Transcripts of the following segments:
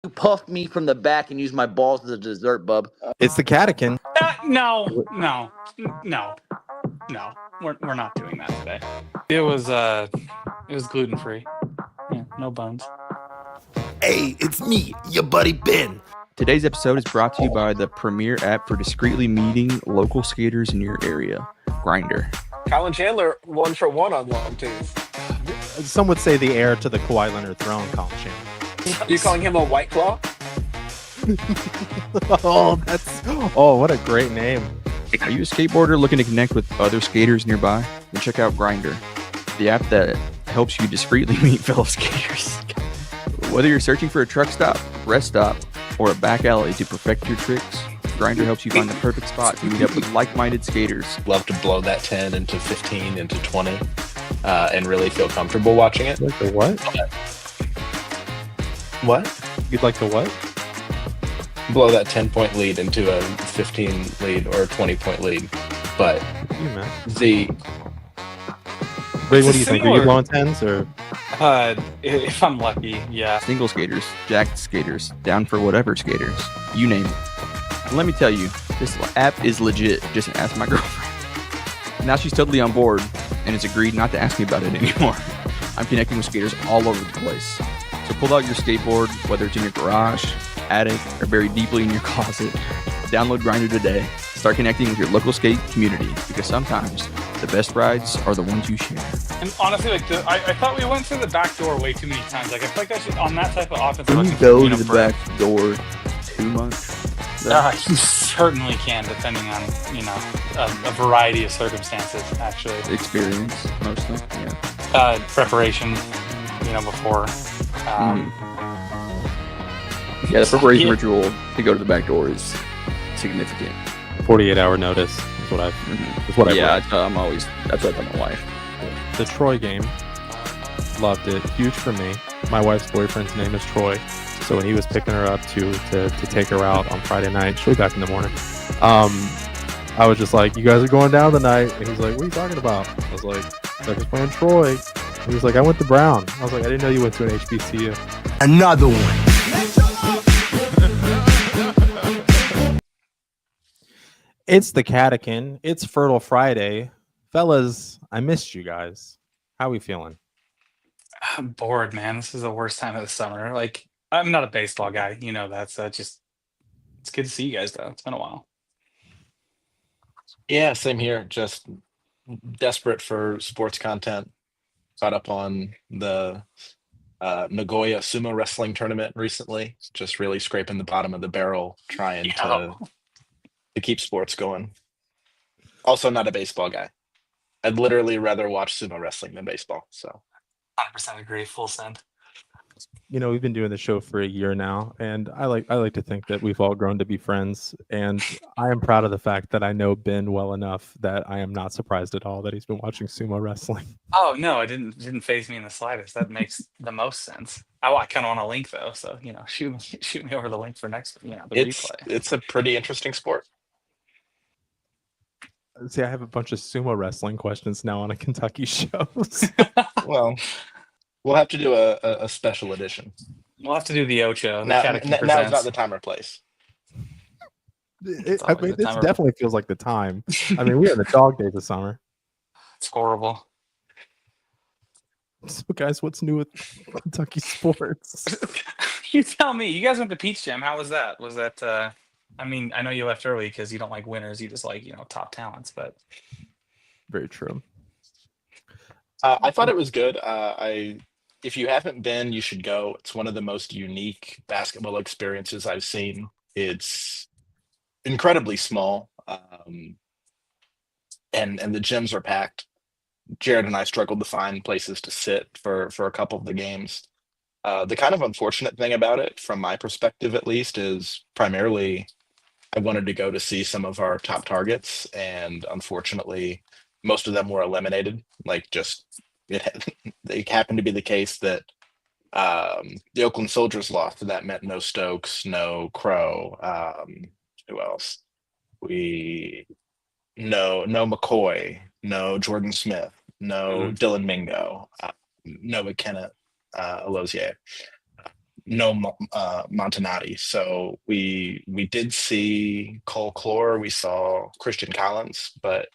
You puffed me from the back and used my balls as a dessert, bub. It's the Catican. No. We're not doing that today. It was gluten free. Yeah, no buns. Hey, it's me, your buddy Ben. Today's episode is brought to you by the premier app for discreetly meeting local skaters in your area, Grindr. Colin Chandler 1 for 1 on long twos. Some would say the heir to the Kawhi Leonard throne, Colin Chandler. You calling him a White Claw? What a great name. Are you a skateboarder looking to connect with other skaters nearby? Then check out Grindr, the app that helps you discreetly meet fellow skaters. Whether you're searching for a truck stop, rest stop, or a back alley to perfect your tricks, Grindr helps you find the perfect spot to meet up with like-minded skaters. Love to blow that 10 into 15 into 20 and really feel comfortable watching it. Like the what? What? You'd like the what? Blow that 10-point lead into a 15 lead or a 20-point lead. But the... Wait, what do you think? Are you blowing 10s or? If I'm lucky, yeah. Single skaters, jacked skaters, down for whatever skaters, you name it. And let me tell you, this app is legit. Just ask my girlfriend. Now she's totally on board and has agreed not to ask me about it anymore. I'm connecting with skaters all over the place. So pull out your skateboard, whether it's in your garage, attic, or buried deeply in your closet. Download Grindr today. Start connecting with your local skate community, because sometimes the best rides are the ones you share. And honestly, I thought we went through the back door way too many times. Like, I feel like I should, on that type of offense. Can you go to the back door too much? You certainly can, depending on, a variety of circumstances, actually. Experience, mostly, yeah. Preparation, before. Yeah, the preparation ritual to go to the back door is significant. 48-hour notice is what I've. Is what that's what I tell my wife. The Troy game, loved it. Huge for me. My wife's boyfriend's name is Troy, so when he was picking her up to take her out on Friday night, she'll be back in the morning. I was just like, "You guys are going down tonight," and he's like, "What are you talking about?" I was like, "They're playing Troy." He was like, "I went to Brown." I was like, "I didn't know you went to an HBCU." Another one. It's the Catican. It's Fertile Friday. Fellas, I missed you guys. How we feeling? I'm bored, man. This is the worst time of the summer. Like, I'm not a baseball guy. You know that. So it's good to see you guys, though. It's been a while. Yeah, same here. Just desperate for sports content. Caught up on the Nagoya sumo wrestling tournament recently. Just really scraping the bottom of the barrel, trying to keep sports going. Also not a baseball guy. I'd literally rather watch sumo wrestling than baseball. So 100% agree. Full send. We've been doing the show for a year now, and I like to think that we've all grown to be friends. And I am proud of the fact that I know Ben well enough that I am not surprised at all that he's been watching sumo wrestling. Oh no, it didn't faze me in the slightest. That makes the most sense. I kind of want a link though, so shoot me over the link for next. The replay. It's a pretty interesting sport. See, I have a bunch of sumo wrestling questions now on a Kentucky show. Well, we'll have to do a special edition. We'll have to do the Ocho. Now is not the time or place. This definitely feels like the time. I mean, we're in the dog days of summer. It's horrible. So, guys, what's new with Kentucky sports? You tell me. You guys went to Peach Jam. How was that? Was that... I mean, I know you left early because you don't like winners. You just like, top talents, but... Very true. I thought it was good. If you haven't been, you should go. It's one of the most unique basketball experiences I've seen. It's incredibly small, and the gyms are packed. Jared and I struggled to find places to sit for a couple of the games. The kind of unfortunate thing about it, from my perspective at least, is primarily I wanted to go to see some of our top targets, and unfortunately, most of them were eliminated. It happened to be the case that the Oakland Soldiers lost, and that meant no Stokes, no Crow. Who else? No McCoy, no Jordan Smith, no Dylan Mingo, no McKenna Alozier. no Montanati. So we did see Cole Clore, we saw Christian Collins, but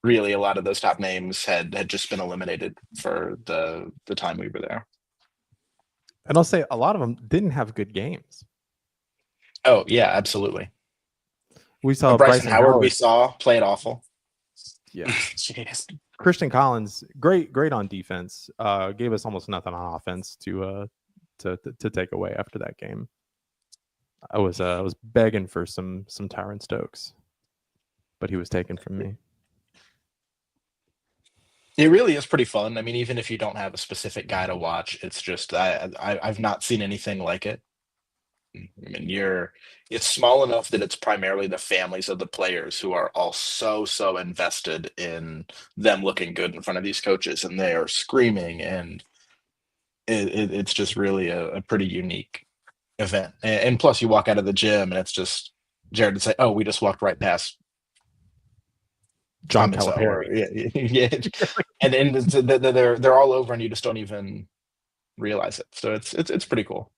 really a lot of those top names had just been eliminated for the time we were there. And I'll say a lot of them didn't have good games. Oh yeah, absolutely. We saw Bryson Howard we saw played awful. Yeah. Jeez. Christian Collins, great on defense. Gave us almost nothing on offense to take away after that game. I was begging for some Tyron Stokes, but he was taken from me. It really is pretty fun. I mean, even if you don't have a specific guy to watch, it's just I've not seen anything like it. I mean, it's small enough that it's primarily the families of the players who are all so invested in them looking good in front of these coaches, and they are screaming, and it's just really a pretty unique event. And plus, you walk out of the gym, and it's just Jared would say, "Oh, we just walked right past John Thomas," Calipari. and they're all over, and you just don't even realize it. So it's pretty cool.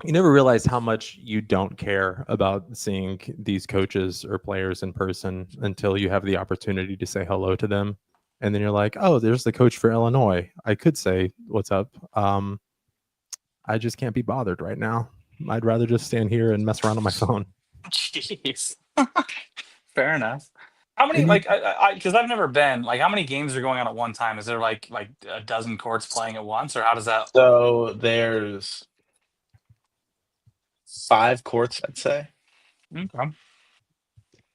You never realize how much you don't care about seeing these coaches or players in person until you have the opportunity to say hello to them. And then you're like, oh, there's the coach for Illinois. I could say, what's up? I just can't be bothered right now. I'd rather just stand here and mess around on my phone. Jeez. Fair enough. How many, because I've never been, how many games are going on at one time? Is there like a dozen courts playing at once, or how does that? So there's 5 courts, I'd say. Okay.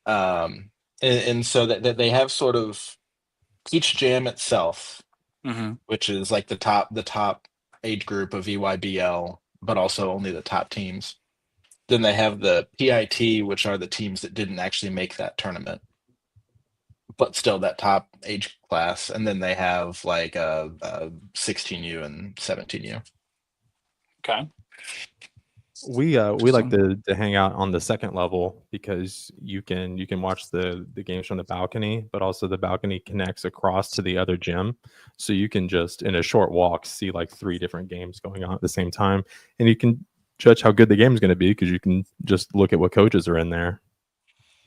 And so that they have sort of each jam itself, which is like the top age group of EYBL, but also only the top teams. Then they have the PIT, which are the teams that didn't actually make that tournament, but still that top age class. And then they have like a 16U and 17U. Okay. We like to hang out on the second level because you can watch the games from the balcony, but also the balcony connects across to the other gym, so you can just in a short walk see like 3 different games going on at the same time, and you can judge how good the game is going to be because you can just look at what coaches are in there.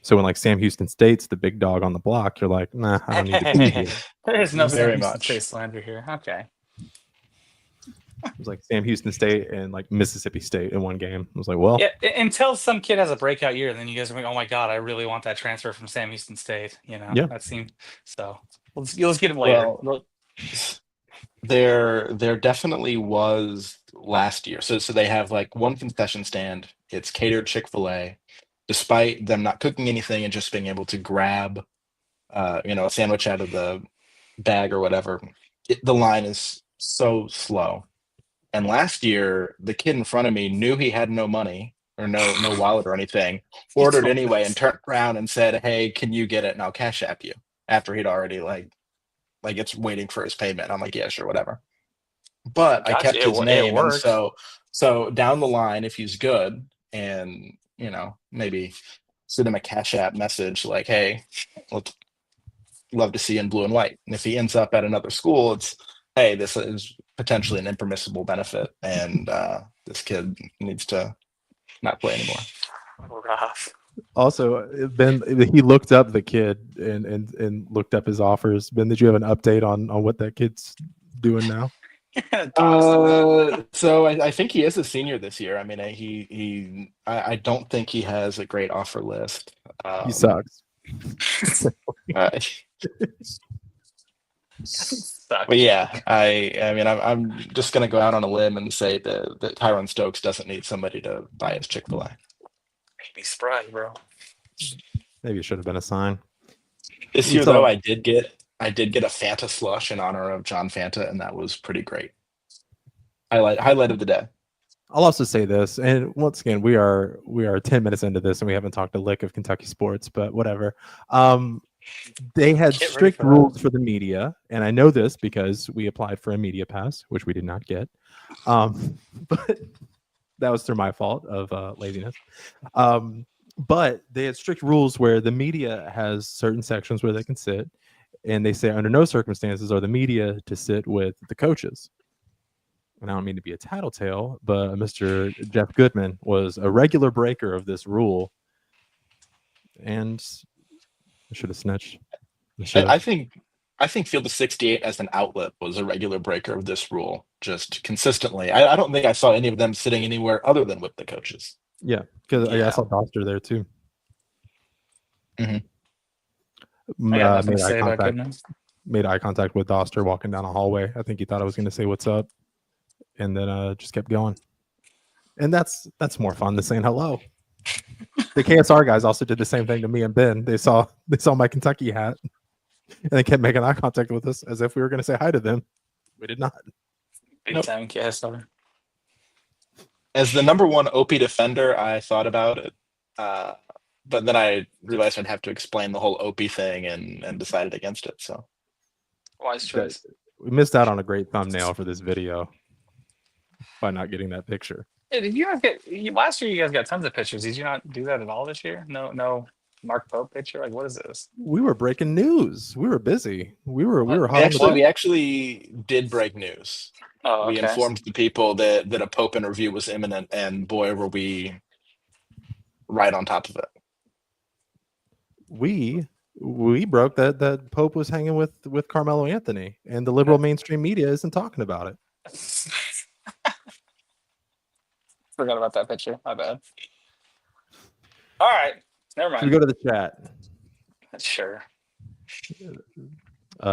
So when like Sam Houston State's the big dog on the block, you're like, nah, I don't need to be here. There's no Very Sam Houston much. State slander here. Okay. It was like Sam Houston State and like Mississippi State in one game. I was like, well, Yeah, until some kid has a breakout year, then you guys are like, oh my god, I really want that transfer from Sam Houston State. Yeah. That seemed so. Let's get him later. Well, there definitely was last year. So they have like one concession stand. It's catered Chick-fil-A, despite them not cooking anything and just being able to grab, a sandwich out of the bag or whatever. The line is so slow. And last year, the kid in front of me knew he had no money or no wallet or anything, ordered anyway, and turned around and said, "Hey, can you get it and I'll cash app you?" After he'd already like it's waiting for his payment. I'm like, yeah, sure, whatever. But I kept his name, and so down the line, if he's good, and maybe send him a cash app message like, "Hey, love to see you in blue and white." And if he ends up at another school, it's, hey, this is potentially an impermissible benefit, and this kid needs to not play anymore. Rough. also Ben, he looked up the kid and looked up his offers. Ben, did you have an update on what that kid's doing now? So I think he is a senior this year. I mean, I don't think he has a great offer list. He sucks. But yeah, I mean, I'm just gonna go out on a limb and say that Tyron Stokes doesn't need somebody to buy his Chick-fil-A. Be spry, bro. Maybe it should have been a sign. This year, though, I did get a Fanta slush in honor of John Fanta, and that was pretty great. Highlight of the day. I'll also say this, and once again, we are 10 minutes into this, and we haven't talked a lick of Kentucky sports, but whatever. They had strict rules for the media, and I know this because we applied for a media pass, which we did not get. But that was through my fault of laziness. But they had strict rules where the media has certain sections where they can sit, and they say under no circumstances are the media to sit with the coaches. and I don't mean to be a tattletale, but Mr. Jeff Goodman was a regular breaker of this rule, and I should have snitched. I think Field of 68 as an outlet was a regular breaker of this rule, just consistently. I don't think I saw any of them sitting anywhere other than with the coaches. Yeah, because I saw Doster there too. I got nothing to say about Goodman. Made eye contact with Doster walking down a hallway. I think he thought I was going to say what's up, and then just kept going. And that's more fun than saying hello. The KSR guys also did the same thing to me and Ben. They saw my Kentucky hat, and they kept making eye contact with us as if we were going to say hi to them. We did not. Big time KSR. As the number one OP defender, I thought about it, but then I realized I'd have to explain the whole OP thing and decided against it. So wise choice. We missed out on a great thumbnail for this video by not getting that picture. Hey, did you guys get last year? You guys got tons of pictures. Did you not do that at all this year? No Mark Pope picture. Like, what is this? We were breaking news. We were busy. We were we actually did break news. Oh, okay. We informed the people that a Pope interview was imminent, and boy, were we right on top of it. We broke that Pope was hanging with Carmelo Anthony, and the liberal mainstream media isn't talking about it. Forgot about that picture. My bad. All right. Never mind. Should we go to the chat? Sure.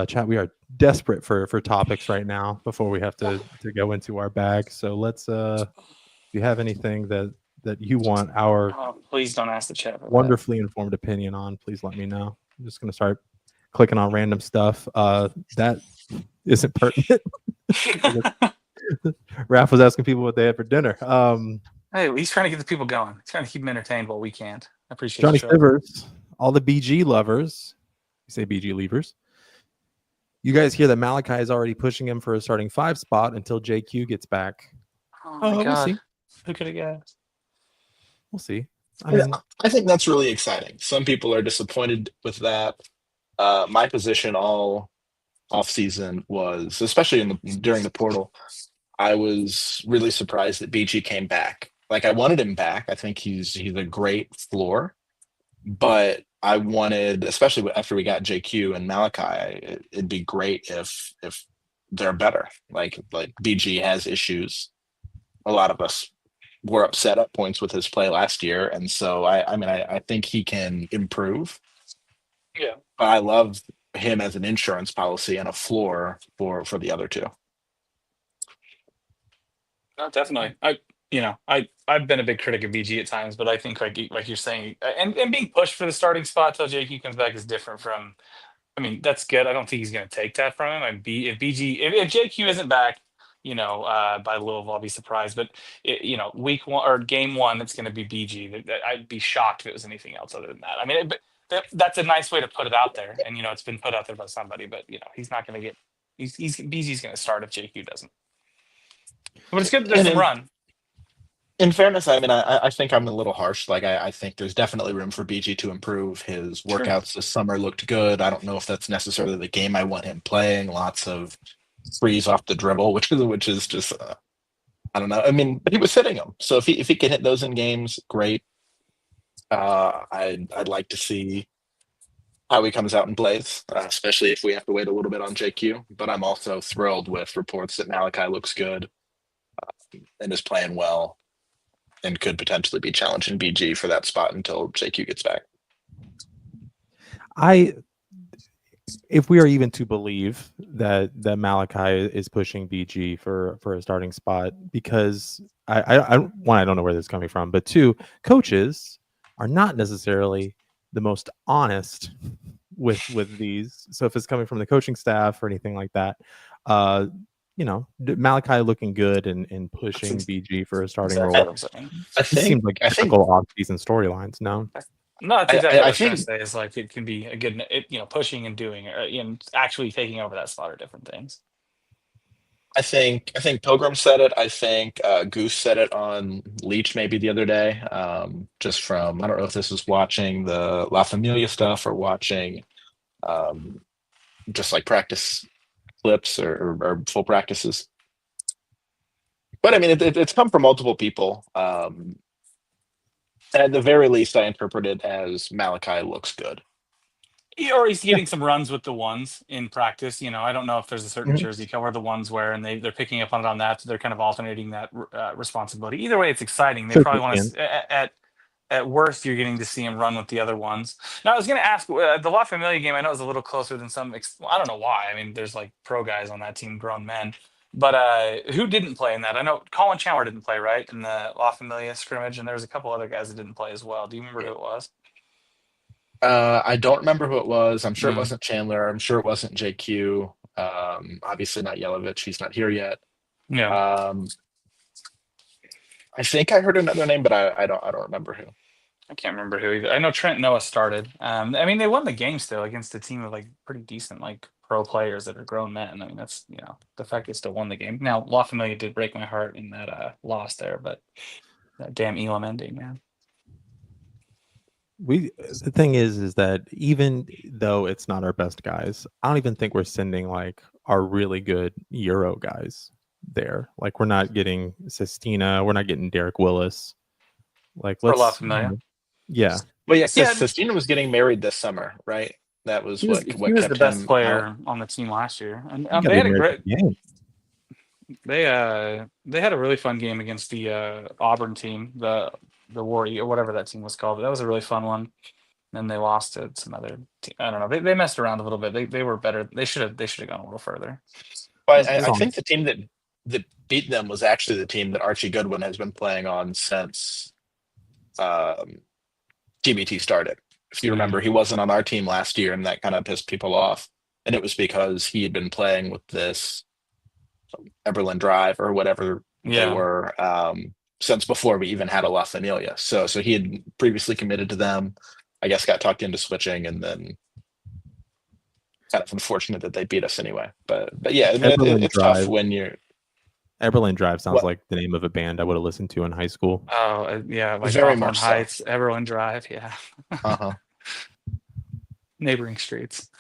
Chat, we are desperate for topics right now before we have to go into our bag. So let's if you have anything that you want our please don't ask the chat. Wonderfully informed opinion on, please let me know. I'm just gonna start clicking on random stuff. That isn't pertinent. Raph was asking people what they had for dinner. Hey, he's trying to get the people going. He's trying to keep them entertained while we can't. I appreciate Johnny the show. Sivers, all the BG lovers. You say BG leavers. You guys hear that Malachi is already pushing him for a starting 5 spot until JQ gets back. Oh my God. We'll see. Who could have guessed? We'll see. I think that's really exciting. Some people are disappointed with that. My position all offseason was, especially during the portal, I was really surprised that BG came back. Like, I wanted him back. I think he's a great floor, but I wanted, especially after we got JQ and Malachi, it'd be great if they're better. Like BG has issues. A lot of us were upset at points with his play last year, and so I think he can improve. Yeah, but I love him as an insurance policy and a floor for the other two. No, definitely. I've been a big critic of BG at times, but I think like you're saying, and being pushed for the starting spot till JQ comes back is different from. I mean, that's good. I don't think he's going to take that from him. If JQ isn't back, by Louisville, I'll be surprised. But week 1 or game 1, it's going to be BG. I'd be shocked if it was anything else other than that. I mean, that's a nice way to put it out there, and it's been put out there by somebody. But he's not going to get. BG's going to start if JQ doesn't. But it's good that there's a run. In fairness, I mean, I think I'm a little harsh. Like, I think there's definitely room for BG to improve. His workouts this summer looked good. I don't know if that's necessarily the game I want him playing. Lots of threes off the dribble, which is just, I don't know. I mean, but he was hitting them. So if he can hit those in games, great. I'd like to see how he comes out and plays, especially if we have to wait a little bit on JQ. But I'm also thrilled with reports that Malachi looks good and is playing well, and could potentially be challenging BG for that spot until JQ gets back. If we are even to believe that Malachi is pushing BG for a starting spot, because one, I don't know where this is coming from, but 2, coaches are not necessarily the most honest with these. So if it's coming from the coaching staff or anything like that, Malachi looking good and pushing BG for a starting role. I think seems like typical off-season storylines. No, that's exactly what I was trying to say. Is like it can be a good, pushing and doing, actually taking over that spot are different things. I think Pilgrim said it. I think Goose said it on Leach maybe the other day. Just from, I don't know if this is watching the La Familia stuff or watching just like practice clips or full practices. But I mean, it's come from multiple people. At the very least, I interpret it as Malachi looks good. Or he's getting some runs with the ones in practice. I don't know if there's a certain Mhm. jersey color the ones wear, and they're picking up on it on that. So they're kind of alternating that responsibility. Either way, it's exciting. They probably want to at worst, you're getting to see him run with the other ones. Now, I was going to ask the La Familia game. I know it was a little closer than some. I don't know why. I mean, there's like pro guys on that team, grown men. But who didn't play in that? I know Colin Chandler didn't play, right, in the La Familia scrimmage, and there was a couple other guys that didn't play as well. Do you remember who it was? I don't remember who it was. I'm sure it Mm. wasn't Chandler. I'm sure it wasn't JQ. Obviously not Yelovich. He's not here yet. Yeah. I think I heard another name, but I don't remember who. I can't remember who either. I know Trent Noah started. I mean, they won the game still against a team of like pretty decent like pro players that are grown men. I mean, that's the fact they still won the game. Now, La Familia did break my heart in that loss there, but that damn Elam ending, man. The thing is that even though it's not our best guys, I don't even think we're sending like our really good Euro guys there. Like we're not getting Sestina, we're not getting Derek Willis. Like For La let's Familia. yeah. Well, yeah, Yeah. Sestina was getting married this summer, right? That was He what was kept the best him player out. on the team last year, and You gotta they had be a married great. to the game. They had a really fun game against the Auburn team, the Warrior or whatever that team was called. But that was a really fun one. And they lost to some other team. I don't know. They messed around a little bit. They were better. They should have gone a little further. But I think the team that beat them was actually the team that Archie Goodwin has been playing on since TBT started. If you remember, he wasn't on our team last year, and that kind of pissed people off. And it was because he had been playing with this Eberlin Drive or whatever they were since before we even had a La Familia. So he had previously committed to them. I guess got talked into switching, and then kind of unfortunate that they beat us anyway. But yeah, I mean, it's tough when you're. Eberlin Drive sounds like the name of a band I would have listened to in high school. Oh yeah, like Very Hawthorne much so. Heights, Eberlin Drive, yeah. Neighboring streets.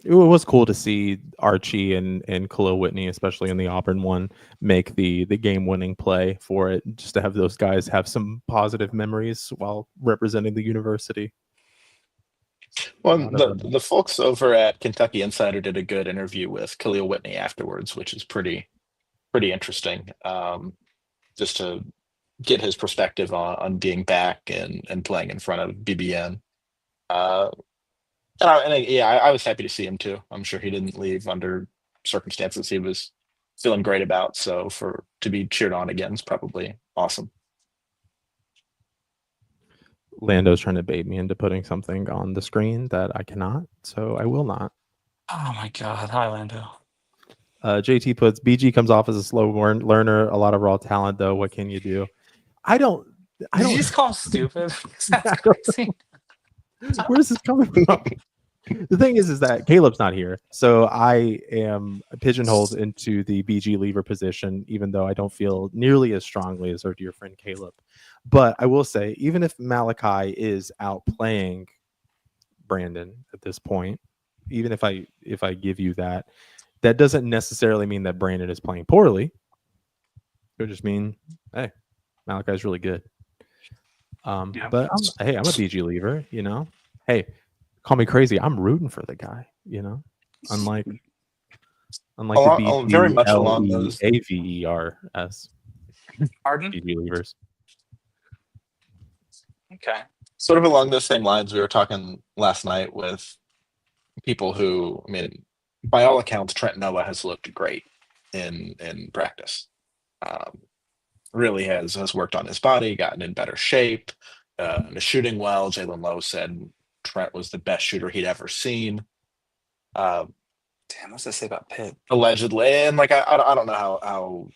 It was cool to see Archie and Khalil Whitney, especially in the Auburn one, make the game-winning play for it, just to have those guys have some positive memories while representing the university. Well, the folks over at Kentucky Insider did a good interview with Khalil Whitney afterwards, which is pretty interesting, just to get his perspective on being back and playing in front of BBN. I was happy to see him too. I'm sure he didn't leave under circumstances he was feeling great about. So to be cheered on again is probably awesome. Lando's trying to bait me into putting something on the screen that I cannot, so I will not. Oh my God! Hi, Lando. JT puts BG comes off as a slow learner, a lot of raw talent though. What can you do? I don't. Did you just call him stupid? That's crazy. Where's this coming from? The thing is that Caleb's not here, so I am pigeonholed into the BG lever position, even though I don't feel nearly as strongly as our dear friend Caleb. But I will say, even if Malachi is outplaying Brandon at this point, even if I give you that, that doesn't necessarily mean that Brandon is playing poorly. It would just mean, hey, Malachi's really good. But I'm a BG lever, you know. Hey, call me crazy. I'm rooting for the guy, you know. Unlike the BG very much along those AVERS. Pardon? BG levers. Okay. Sort of along those same lines, we were talking last night with people who, I mean, by all accounts, Trent Noah has looked great in practice. Really has worked on his body, gotten in better shape, and is shooting well. Jalen Lowe said Trent was the best shooter he'd ever seen. Damn, what's that say about Pitt? Allegedly, and like I don't know how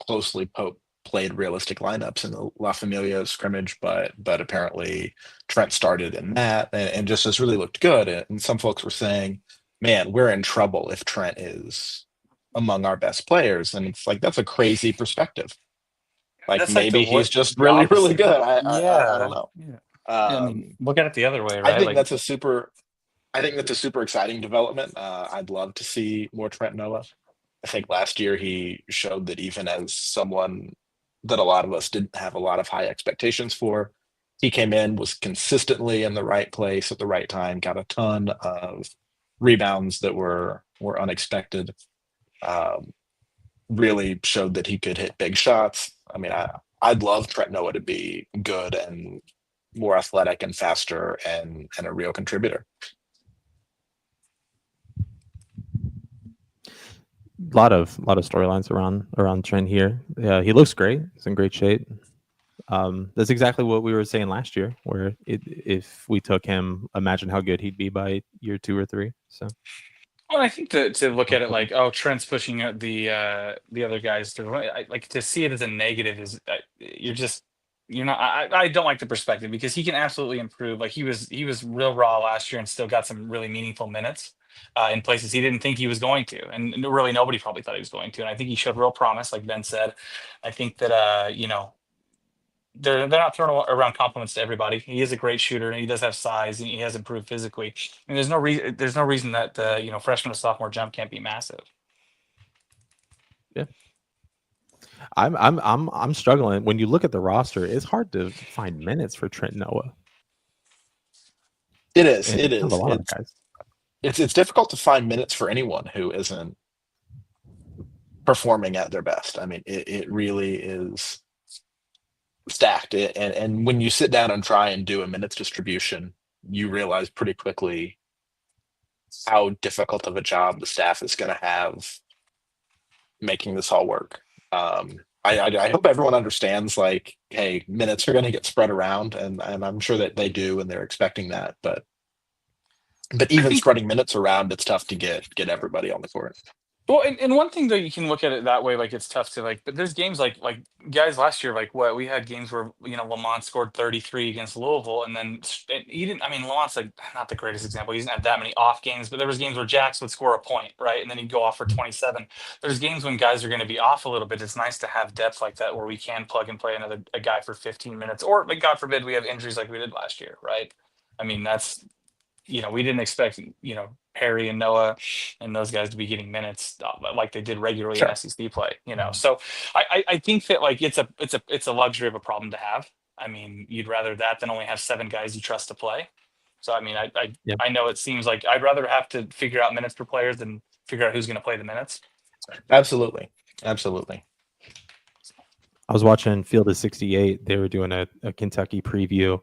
closely Pope played realistic lineups in the La Familia scrimmage, but apparently Trent started in that and just has really looked good. And some folks were saying, man, we're in trouble if Trent is among our best players. And it's like, that's a crazy perspective. Like That's maybe like he's just really good. I don't know. Yeah. I mean, look at it the other way, right? I think that's a super exciting development. I'd love to see more Trent Noah. I think last year he showed that even as someone that a lot of us didn't have a lot of high expectations for, he came in, was consistently in the right place at the right time, got a ton of rebounds that were unexpected. Really showed that he could hit big shots. I mean, I'd love Trent Noah to be good and more athletic and faster and a real contributor. A lot of storylines around Trent here. Yeah, he looks great. He's in great shape. That's exactly what we were saying last year, where if we took him, imagine how good he'd be by year 2 or 3. So Well, I think to look at it like, oh, Trent's pushing out the other guys to like to see it as a negative is you're not. I don't like the perspective because he can absolutely improve. Like he was real raw last year and still got some really meaningful minutes in places he didn't think he was going to, and really nobody probably thought he was going to. And I think he showed real promise, like Ben said. I think that they're not throwing around compliments to everybody. He is a great shooter, and he does have size, and he has improved physically. And there's no reason that freshman to sophomore jump can't be massive. yeah, I'm struggling. When you look at the roster, it's hard to find minutes for Trent Noah. It is. And It is. a lot of guys. It's difficult to find minutes for anyone who isn't performing at their best. I mean, it really is stacked. And when you sit down and try and do a minutes distribution, you realize pretty quickly how difficult of a job the staff is going to have making this all work. I hope everyone understands, like, hey, minutes are going to get spread around, and I'm sure that they do, and they're expecting that. But even spreading minutes around, it's tough to get everybody on the court. Well, and one thing though, you can look at it that way, like it's tough to but there's games like guys last year, like what we had games where Lamont scored 33 against Louisville, and then he didn't. I mean, Lamont's like not the greatest example. He doesn't have that many off games, but there was games where Jax would score a point, right, and then he'd go off for 27. There's games when guys are going to be off a little bit. It's nice to have depth like that where we can plug and play a guy for 15 minutes, or like God forbid we have injuries like we did last year, right? I mean, that's we didn't expect Harry and Noah and those guys to be getting minutes like they did regularly in SEC play. So I think that like it's a luxury of a problem to have. I mean, you'd rather that than only have 7 guys you trust to play. So I mean, I know it seems like I'd rather have to figure out minutes for players than figure out who's going to play the minutes. Absolutely. I was watching Field of 68. They were doing a Kentucky preview,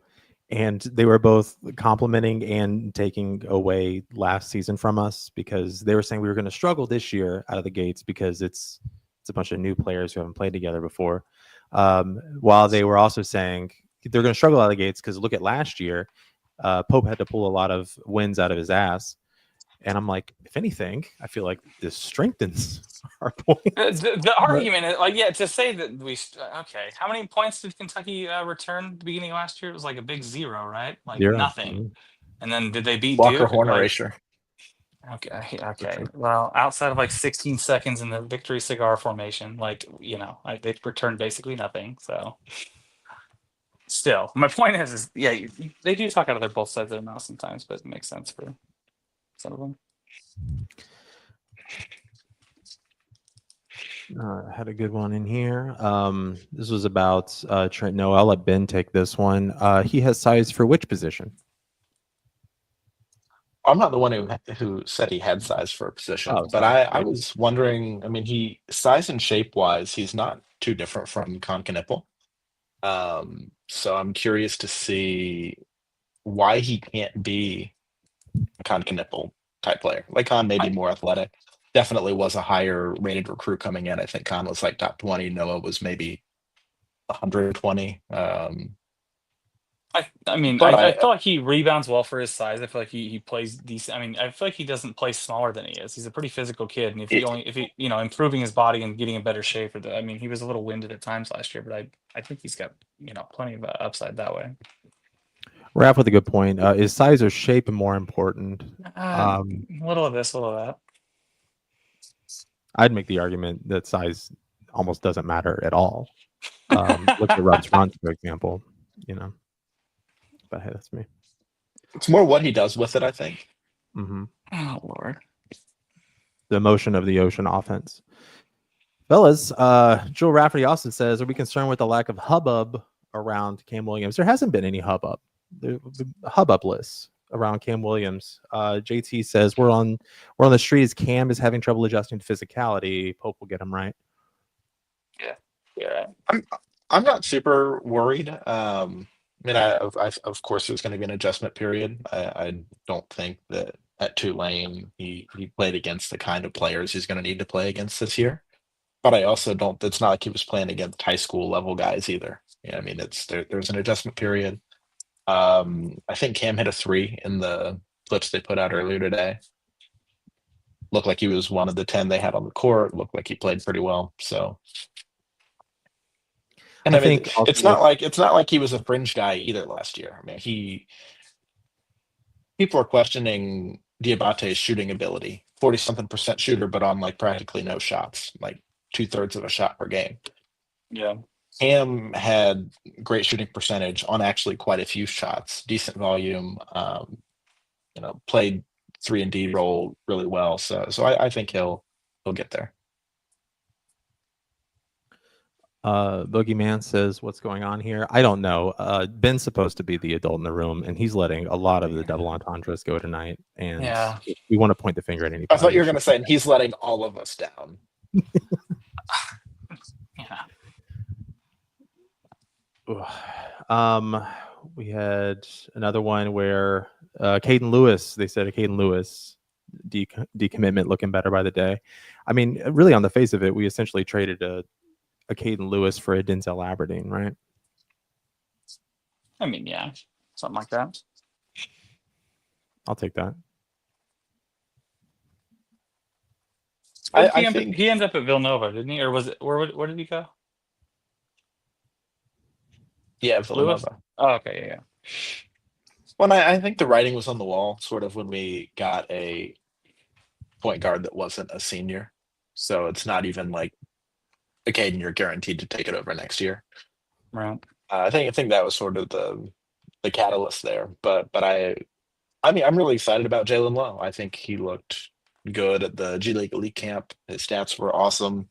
and they were both complimenting and taking away last season from us because they were saying we were going to struggle this year out of the gates because it's a bunch of new players who haven't played together before. While they were also saying they're going to struggle out of the gates because look at last year, Pope had to pull a lot of wins out of his ass. And I'm like, if anything, I feel like this strengthens our point. The argument is to say that how many points did Kentucky return at the beginning of last year? It was like a big 0, right? Like 0. nothing. And then did they beat Walker Duke? Horn erasure. Okay. Well, outside of like 16 seconds in the victory cigar formation, they've returned basically nothing. So still, my point is they do talk out of their both sides of their mouth sometimes, but it makes sense for some of them. I had a good one in here. This was about Trent Noah. I'll let Ben take this one. He has size for which position? I'm not the one who said he had size for a position, but I was wondering. I mean, he size and shape wise, he's not too different from Con Knipple. So I'm curious to see why he can't be a Con Knipple type player. Like Con may be more athletic. Definitely was a higher rated recruit coming in. I think Con was like top 20. Noah was maybe 120. I feel like he rebounds well for his size. I feel like he plays decent. I mean, I feel like he doesn't play smaller than he is. He's a pretty physical kid, and if he improving his body and getting in better shape. He was a little winded at times last year, but I think he's got plenty of upside that way. Raph with a good point. Is size or shape more important? A little of this, a little of that. I'd make the argument that size almost doesn't matter at all. Look at Rob's front, for example. But hey, that's me. It's more what he does with it, I think. Mm-hmm. Oh Lord. the motion of the ocean offense. Fellas, Joel Rafferty Austin says, are we concerned with the lack of hubbub around Cam Williams? There hasn't been any hubbub. The hubbub lists around Cam Williams. JT says we're on the street as Cam is having trouble adjusting to physicality. Pope will get him right. Yeah. I'm not super worried. I mean, of course, there's going to be an adjustment period. I don't think that at Tulane he played against the kind of players he's going to need to play against this year. But I also don't. It's not like he was playing against high school level guys either. I mean, there's an adjustment period. I think Cam hit a 3 in the clips they put out earlier today. Looked like he was one of the 10 they had on the court. Looked like he played pretty well. So. And I mean, think it's not like he was a fringe guy either last year. I mean, people are questioning Diabate's shooting ability, 40-something% shooter, but on like practically no shots, like 2/3 of a shot per game. Yeah. Cam had great shooting percentage on actually quite a few shots, decent volume. Played 3-and-D role really well. So I think he'll get there. Boogeyman says, what's going on here? I don't know. Ben's supposed to be the adult in the room, and he's letting a lot of the double entendres go tonight. And we want to point the finger at anybody. I thought you were going to say, and he's letting all of us down. We had another one where Caden Lewis, they said a Caden Lewis decommitment looking better by the day. I mean, really on the face of it, we essentially traded a Caden Lewis for a Denzel Aberdeen, right? I mean, yeah, something like that. I'll take that. I think he ended up at Villanova, didn't he? Or was it where did he go? Yeah, Villanova. Lewis? Oh, okay, yeah. Well, I think the writing was on the wall sort of when we got a point guard that wasn't a senior. So it's not even like, okay, and you're guaranteed to take it over next year. Right. I think that was sort of the catalyst there. But I mean, I'm really excited about Jalen Lowe. I think he looked good at the G League Elite Camp. His stats were awesome.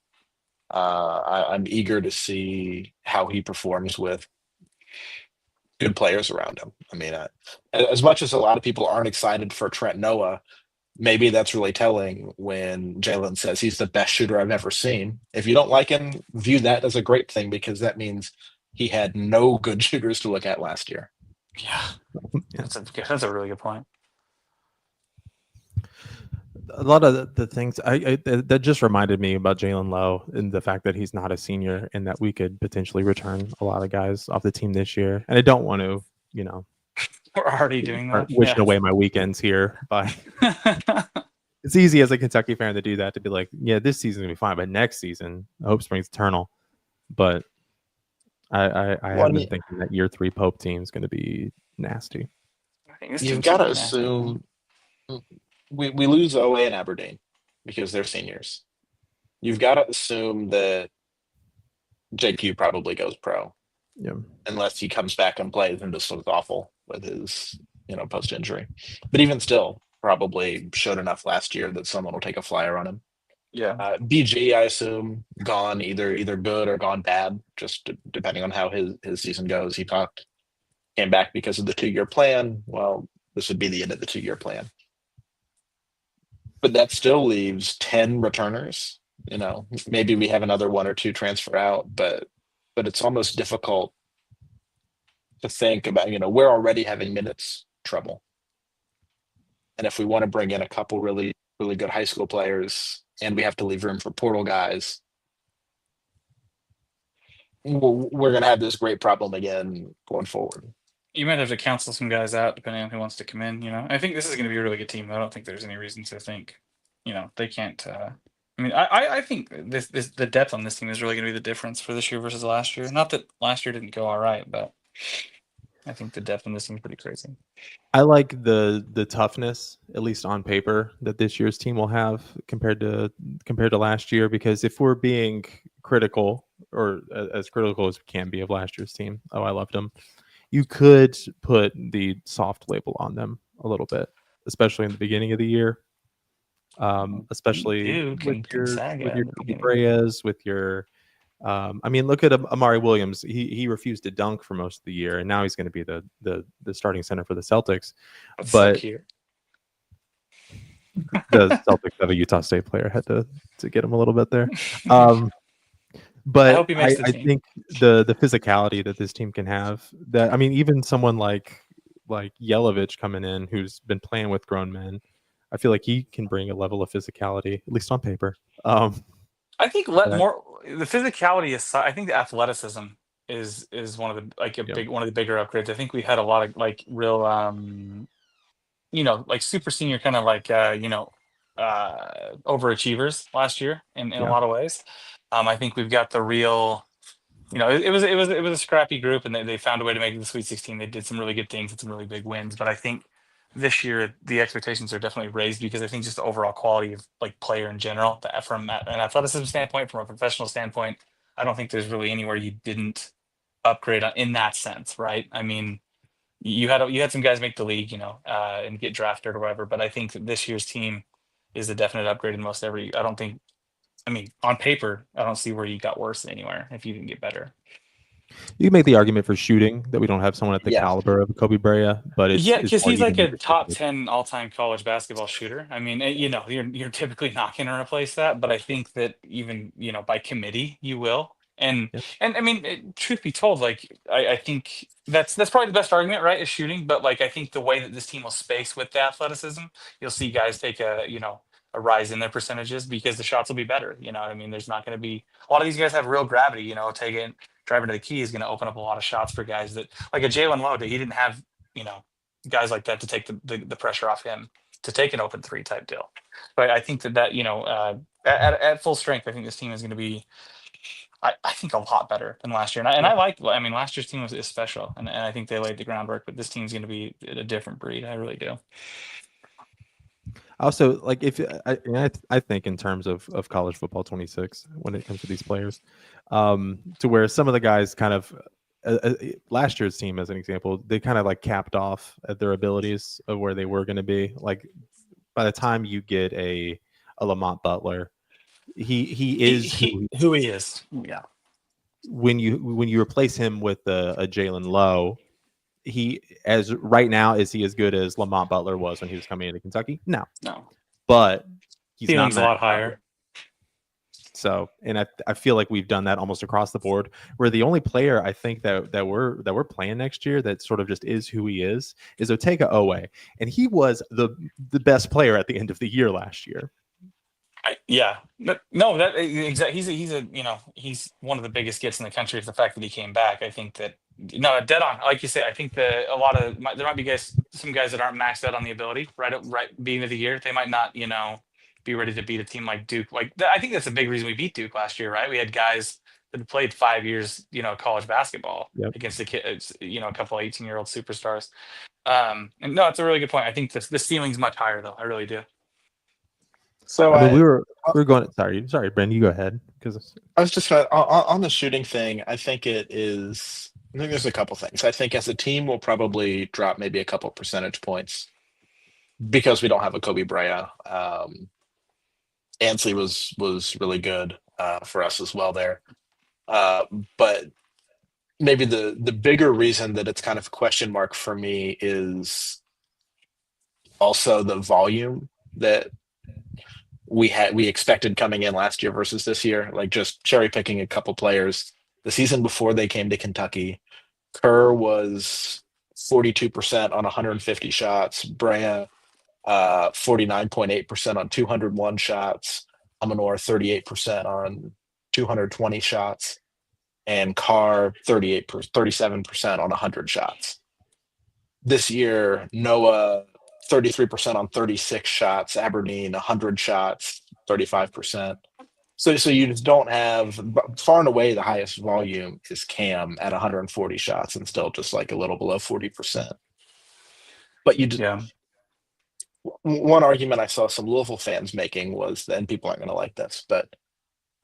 I'm eager to see how he performs with good players around him. I mean, as much as a lot of people aren't excited for Trent Noah, maybe that's really telling when Jalen says he's the best shooter I've ever seen. If you don't like him, view that as a great thing, because that means he had no good shooters to look at last year. Yeah, that's a really good point. A lot of the things that just reminded me about Jalen Lowe and the fact that he's not a senior and that we could potentially return a lot of guys off the team this year. And I don't want to, we're already doing that. Wishing away my weekends here by. It's easy as a Kentucky fan to do that, to be like, yeah, this season's gonna be fine, but next season, I hope springs eternal. But I have been thinking that year 3 Pope team is going to be nasty. You've got to assume we lose Owe and Aberdeen because they're seniors. You've got to assume that JQ probably goes pro. Yeah. Unless he comes back and plays and just looks awful with his, post injury. But even still, probably showed enough last year that someone will take a flyer on him. Yeah. BG, I assume, gone either good or gone bad, just depending on how his season goes. He came back because of the 2-year plan. Well, this would be the end of the 2-year plan. But that still leaves 10 returners. Maybe we have another 1 or 2 transfer out, but it's almost difficult to think about, we're already having minutes trouble. And if we want to bring in a couple really, really good high school players and we have to leave room for portal guys, we're going to have this great problem again going forward. You might have to cancel some guys out depending on who wants to come in. I think this is going to be a really good team. I don't think there's any reason to think, they can't. I think the depth on this team is really going to be the difference for this year versus last year. Not that last year didn't go all right, but I think the depth on this team is pretty crazy. I like the toughness, at least on paper, that this year's team will have compared to last year. Because if we're being critical, or as critical as we can be of last year's team, I loved them. You could put the soft label on them a little bit, especially in the beginning of the year. especially Duke with and your Gonzaga with in your the Kobe beginning. Breyas, with your I mean, look at Amari Williams. He refused to dunk for most of the year, and now he's going to be the starting center for the Celtics. That's so But cute. the Celtics have a Utah State player. Had to get him a little bit there. But hope he makes the I team. think the physicality that this team can have. That I mean, even someone like Yelovich coming in, who's been playing with grown men, I feel like he can bring a level of physicality, at least on paper. I think That- the physicality aside, I think the athleticism is one of the Yeah. one of the bigger upgrades. I think we had a lot of like real like super senior kind of like overachievers last year in a Yeah. lot of ways. I think we've got the real, it was a scrappy group, and they found a way to make it to the Sweet 16. They did some really good things and some really big wins, but I think this year the expectations are definitely raised because I think just the overall quality of like player in general, from an athleticism standpoint, from a professional standpoint, I don't think there's really anywhere you didn't upgrade in that sense, right? I mean, you had some guys make the league, and get drafted or whatever, but I think that this year's team is a definite upgrade in most every. I don't think. I mean, on paper, I don't see where you got worse anywhere if you didn't get better. You can make the argument for shooting that we don't have someone at the Yeah. caliber of Kobe Brea, but it's Yeah, because more he's like evenly a top distributed. 10 all-time college basketball shooter. I mean, you're typically not going to replace that, but I think that even, by committee, you will. And Yeah. and I mean, truth be told, like I think that's probably the best argument, right? Is shooting, but like I think the way that this team will space with the athleticism, you'll see guys take a rise in their percentages because the shots will be better. You know what I mean? There's not going to be a lot of these guys have real gravity. Driving to the key is going to open up a lot of shots for guys that like a Jalen Lowe. He didn't have guys like that to take the pressure off him to take an open three type deal. But I think that at full strength, I think this team is going to be, I think, a lot better than last year. And I mean, last year's team is special, and I think they laid the groundwork. But this team's going to be a different breed. I really do. Also, like if I think in terms of college football 26 when it comes to these players, to where some of the guys kind of last year's team as an example, they kind of like capped off at their abilities of where they were going to be. Like by the time you get a Lamont Butler, he is who he is. Yeah. When you replace him with a Jalen Lowe, as right now, is he as good as Lamont Butler was when he was coming into Kentucky? No, but he's ceiling's not a lot higher. So, and I feel like we've done that almost across the board. Where the only player I think that we're playing next year that sort of just is who he is Otega Owe, and he was the best player at the end of the year last year. He's one of the biggest gets in the country. Is the fact that he came back. I think that dead on. Like you say, I think that there might be some guys that aren't maxed out on the ability right beginning of the year. They might not, be ready to beat a team like Duke. I think that's a big reason we beat Duke last year, right? We had guys that had played 5 years, college basketball against the kids, a couple of 18-year-old superstars. And no, it's a really good point. I think the ceiling's much higher, though. I really do. So we were going. Sorry, Brendan, you go ahead because I was just on the shooting thing. I think there's a couple things. I think as a team we'll probably drop maybe a couple percentage points because we don't have a Kobe Brea. Ansley was really good for us as well there. But maybe the bigger reason that it's kind of a question mark for me is also the volume that we expected coming in last year versus this year. Like just cherry picking a couple players. The season before they came to Kentucky, Kerr was 42% on 150 shots. Brea 49.8% on 201 shots. Amanor 38% on 220 shots, and Carr 37% on 100 shots. This year, Noah 33% on 36 shots, Aberdeen 100 shots, 35%. So you just don't have, far and away the highest volume is Cam at 140 shots and still just like a little below 40%. But one argument I saw some Louisville fans making was, and people aren't going to like this, but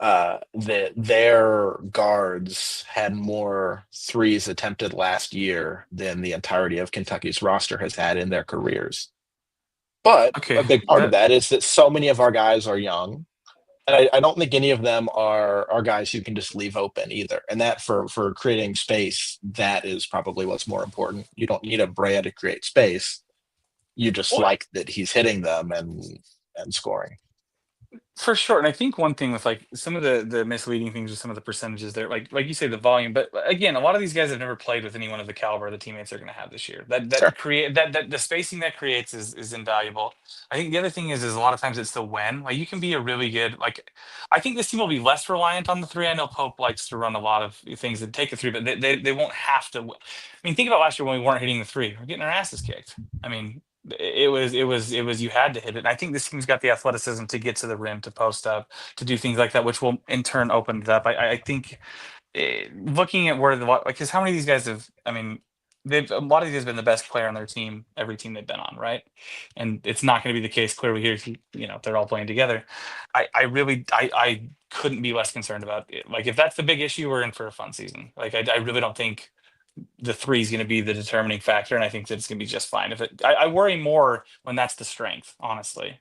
that their guards had more threes attempted last year than the entirety of Kentucky's roster has had in their careers. But Okay, a big part of that is that so many of our guys are young. And I don't think any of them are guys who can just leave open either. And that for creating space, that is probably what's more important. You don't need a Brea to create space. You just like that he's hitting them and scoring. For sure. And I think one thing with like some of the misleading things with some of the percentages there, like you say, the volume, but again, a lot of these guys have never played with anyone of the caliber the teammates are going to have this year. Sure. That the spacing that creates is invaluable. I think the other thing is a lot of times it's the when. Like you can be a really good, like I think this team will be less reliant on the three. I know Pope likes to run a lot of things that take the three, but they won't have to. I mean, think about last year when we weren't hitting the three. We're getting our asses kicked. I mean, it was you had to hit it. And I think this team's got the athleticism to get to the rim, to post up, to do things like that, which will in turn open it up. I think looking at where because how many of these guys have, I mean, a lot of these guys have been the best player on their team, every team they've been on, right? And it's not going to be the case clearly here, if they're all playing together. I couldn't be less concerned about it. Like if that's the big issue, we're in for a fun season. Like I really don't think the three is going to be the determining factor, and I think that it's going to be just fine. I worry more when that's the strength, honestly.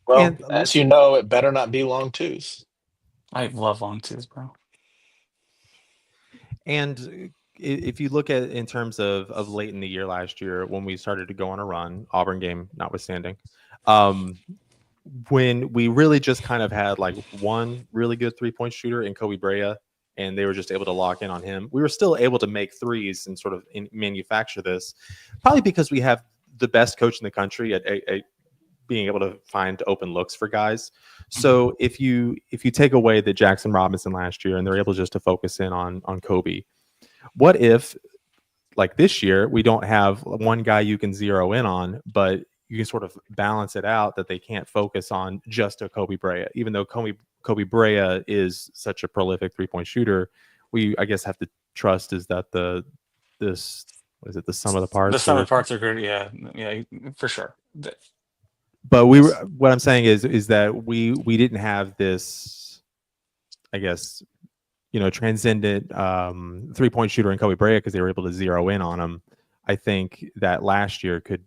Well, as you know, it better not be long twos. I love long twos, bro. And if you look at in terms of late in the year last year, when we started to go on a run, Auburn game notwithstanding, when we really just kind of had like one really good 3-point shooter in Kobe Brea, and they were just able to lock in on him, we were still able to make threes and sort of manufacture this, probably because we have the best coach in the country at being able to find open looks for guys. So if you take away the Jackson Robinson last year and they're able just to focus in on Kobe, what if like this year we don't have one guy you can zero in on, but you can sort of balance it out that they can't focus on just a Kobe Brea, even though Kobe Brea is such a prolific 3-point shooter. We, I guess, have to trust is that the sum of the parts. The sum of the parts are good. Yeah, for sure. But what I'm saying is that we didn't have this, I guess, transcendent 3-point shooter in Kobe Brea because they were able to zero in on him. I think that last year could,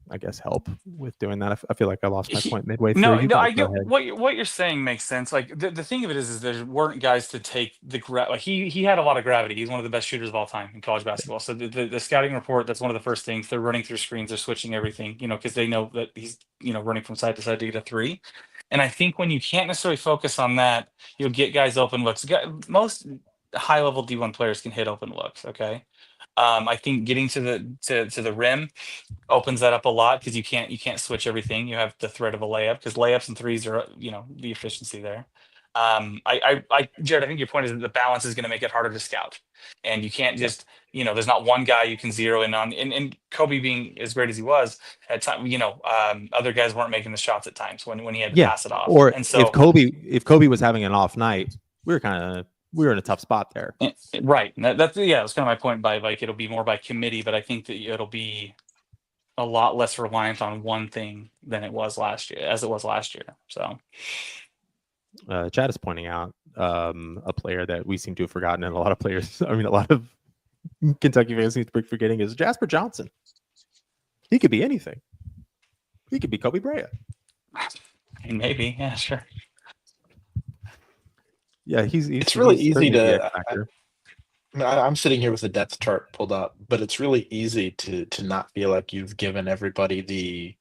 I guess, help with doing that. I feel like I lost my point midway through. No, I get what you're saying makes sense. Like the thing of it is there weren't guys to take the like he had a lot of gravity. He's one of the best shooters of all time in college basketball. So the scouting report, that's one of the first things. They're running through screens, they're switching everything, because they know that he's running from side to side to get a three. And I think when you can't necessarily focus on that, you'll get guys open looks. Most high level D1 players can hit open looks. Okay. I think getting to the rim opens that up a lot because you can't switch everything. You have the threat of a layup because layups and threes are the efficiency there. Jared, I think your point is that the balance is going to make it harder to scout, and you can't just there's not one guy you can zero in on. And Kobe being as great as he was at time, other guys weren't making the shots at times when he had to pass it off. Or and so if Kobe was having an off night, we were in a tough spot there. Right. That's kind of my point. By like it'll be more by committee, but I think that it'll be a lot less reliant on one thing than it was last year, So Chad is pointing out a player that we seem to have forgotten, and a lot of players, a lot of Kentucky fans seem to be forgetting, is Jasper Johnson. He could be anything. He could be Kobe Brea. Maybe, yeah, sure. Yeah, it's really easy to. I'm sitting here with the depth chart pulled up, but it's really easy to not feel like you've given everybody the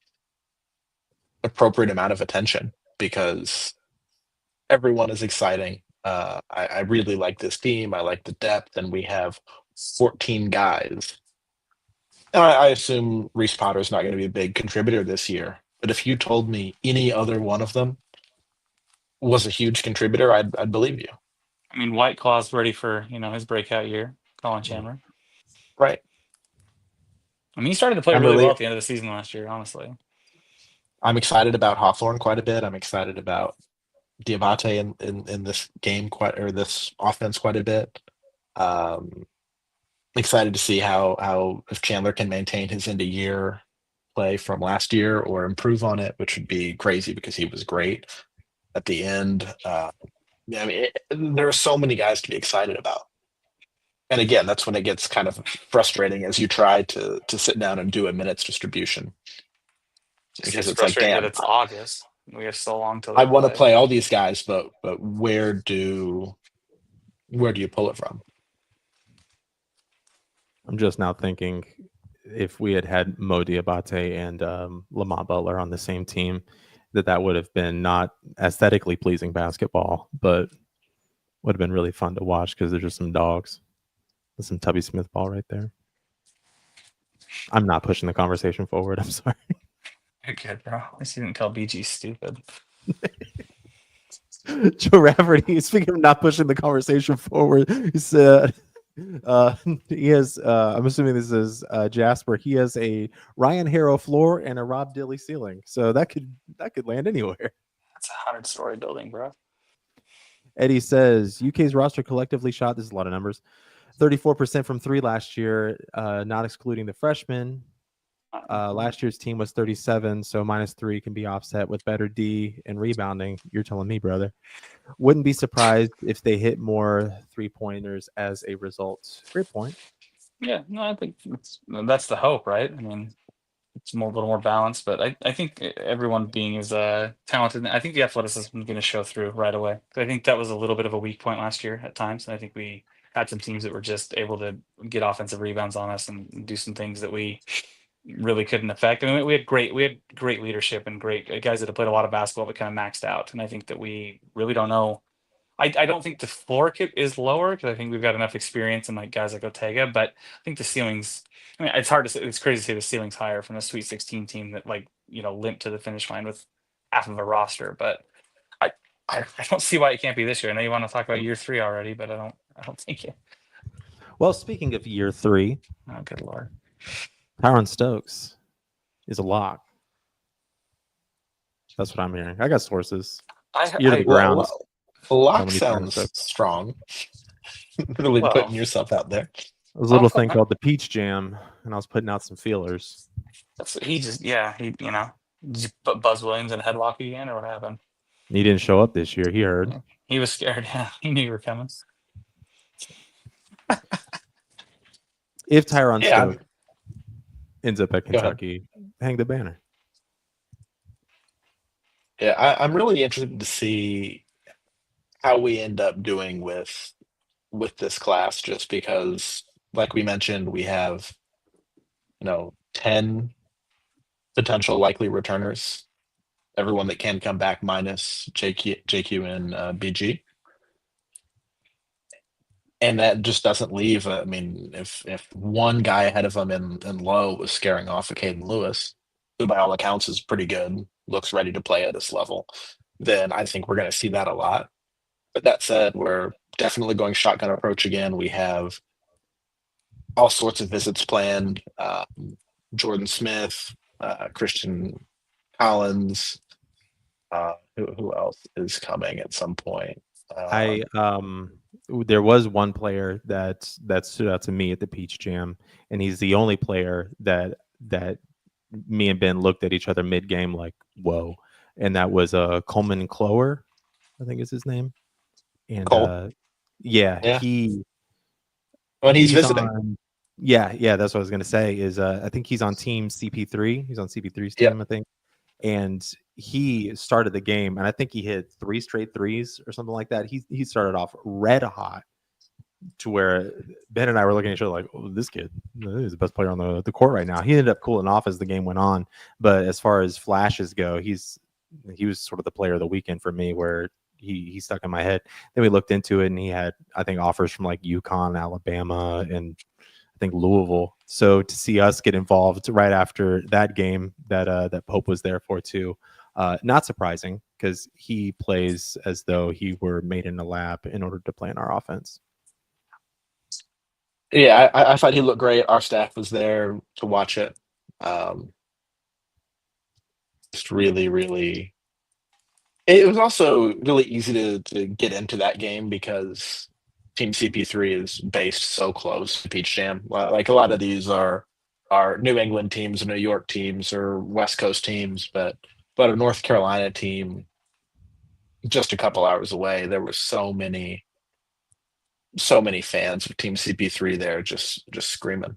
appropriate amount of attention because everyone is exciting. I really like this team. I like the depth, and we have 14 guys. And I assume Reese Potter is not going to be a big contributor this year, but if you told me any other one of them was a huge contributor, I'd believe you. I mean, White Claw's ready for his breakout year. Colin Chandler, right? I mean, he started to play really well at the end of the season last year. Honestly, I'm excited about Hawthorne quite a bit. I'm excited about Diabate in this game this offense quite a bit. Excited to see how if Chandler can maintain his end of year play from last year or improve on it, which would be crazy because he was great at the end. There are so many guys to be excited about. And again, that's when it gets kind of frustrating as you try to sit down and do a minutes distribution. Because It's it's like, frustrating that damn, it's August. We have so long till I they want to play. play all these guys, but where do you pull it from? I'm just now thinking if we had Mo Diabate and Lamont Butler on the same team, that would have been not aesthetically pleasing basketball, but would have been really fun to watch because they're just some dogs. There's some Tubby Smith ball right there. I'm not pushing the conversation forward. I'm sorry. You're good, bro. At least you didn't call BG stupid. Joe Rafferty, speaking of not pushing the conversation forward, he said he has I'm assuming this is Jasper. He has a Ryan Harrow floor and a Rob Dilly ceiling. So that could land anywhere. That's a 100-story building, bro. Eddie says UK's roster collectively shot, this is a lot of numbers, 34% from three last year, not excluding the freshmen. Last year's team was 37, so -3 can be offset with better D and rebounding. You're telling me, brother. Wouldn't be surprised if they hit more 3-pointers as a result. Great point. Yeah, no, I think that's the hope, right? I mean, it's a little more balanced, but I think everyone being as talented, I think the athleticism is going to show through right away. I think that was a little bit of a weak point last year at times, and I think we had some teams that were just able to get offensive rebounds on us and do some things that we really couldn't affect. I mean, we had great leadership and great guys that have played a lot of basketball, but kind of maxed out. And I think that we really don't know. I don't think the floor is lower because I think we've got enough experience in like guys like Ortega, but I think the ceilings. I mean, it's hard to say. It's crazy to say the ceiling's higher from a Sweet 16 team that limped to the finish line with half of a roster. But I I don't see why it can't be this year. I know you want to talk about year 3 already, but I don't think it. Well, speaking of year 3, Oh, good lord. Tyron Stokes is a lock. That's what I'm hearing. I got sources. Ear to the ground. Lock sounds strong. Really putting yourself out there. There was a little thing called the Peach Jam, and I was putting out some feelers. That's he just just put Buzz Williams in a headlock again, or what happened? He didn't show up this year. He heard. He was scared. Yeah, he knew you were coming. If Tyron Stokes ends up at Kentucky, hang the banner. Yeah, I'm really interested to see how we end up doing with this class, just because, like we mentioned, we have 10 potential likely returners. Everyone that can come back minus JQ and BG. And that just doesn't leave. I mean, if one guy ahead of him in low was scaring off a Caden Lewis, who by all accounts is pretty good, looks ready to play at this level, then I think we're going to see that a lot. But that said, we're definitely going shotgun approach again. We have all sorts of visits planned. Jordan Smith, Christian Collins. Who else is coming at some point? There was one player that stood out to me at the Peach Jam, and he's the only player that me and Ben looked at each other mid game like, whoa, and that was Coleman Clower, I think is his name. And he when he's visiting. That's what I was gonna say. Is I think he's on team CP3. He's on CP3's team, I think. And he started the game, and I think he hit 3 straight threes or something like that. He started off red hot, to where Ben and I were looking at each other like, oh, this kid is the best player on the court right now. He ended up cooling off as the game went on, but as far as flashes go, he was sort of the player of the weekend for me, where he stuck in my head. Then we looked into it, and he had, I think, offers from like UConn, Alabama, and I think Louisville. So to see us get involved right after that game that Pope was there for too, not surprising, because he plays as though he were made in a lab in order to play in our offense. Yeah, I thought he looked great. Our staff was there to watch it. Just really, really. It was also really easy to get into that game because Team CP3 is based so close to Peach Jam. Like a lot of these are New England teams, or New York teams, or West Coast teams, but a North Carolina team just a couple hours away. There were so many fans of Team CP3 there, just screaming.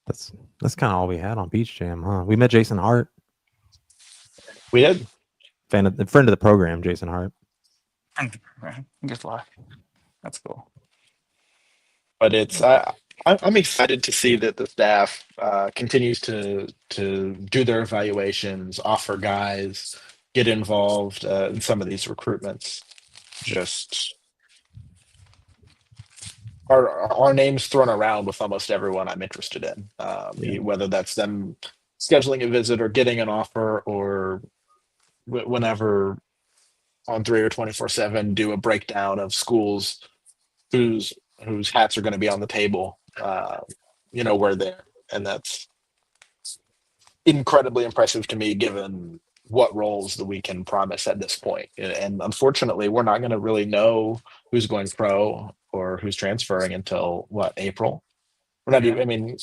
That's kind of all we had on Beach Jam, huh? We met Jason Hart, We did. friend of the program, Jason Hart. Good luck. That's cool. But I'm excited to see that the staff continues to do their evaluations, offer guys, get involved in some of these recruitments. Just our names thrown around with almost everyone I'm interested in, whether that's them scheduling a visit or getting an offer, or whenever on 3 or 24/7 do a breakdown of schools whose hats are going to be on the table. We're there, and that's incredibly impressive to me, given what roles that we can promise at this point. And unfortunately, we're not going to really know who's going pro or who's transferring until April. We're not even. I mean,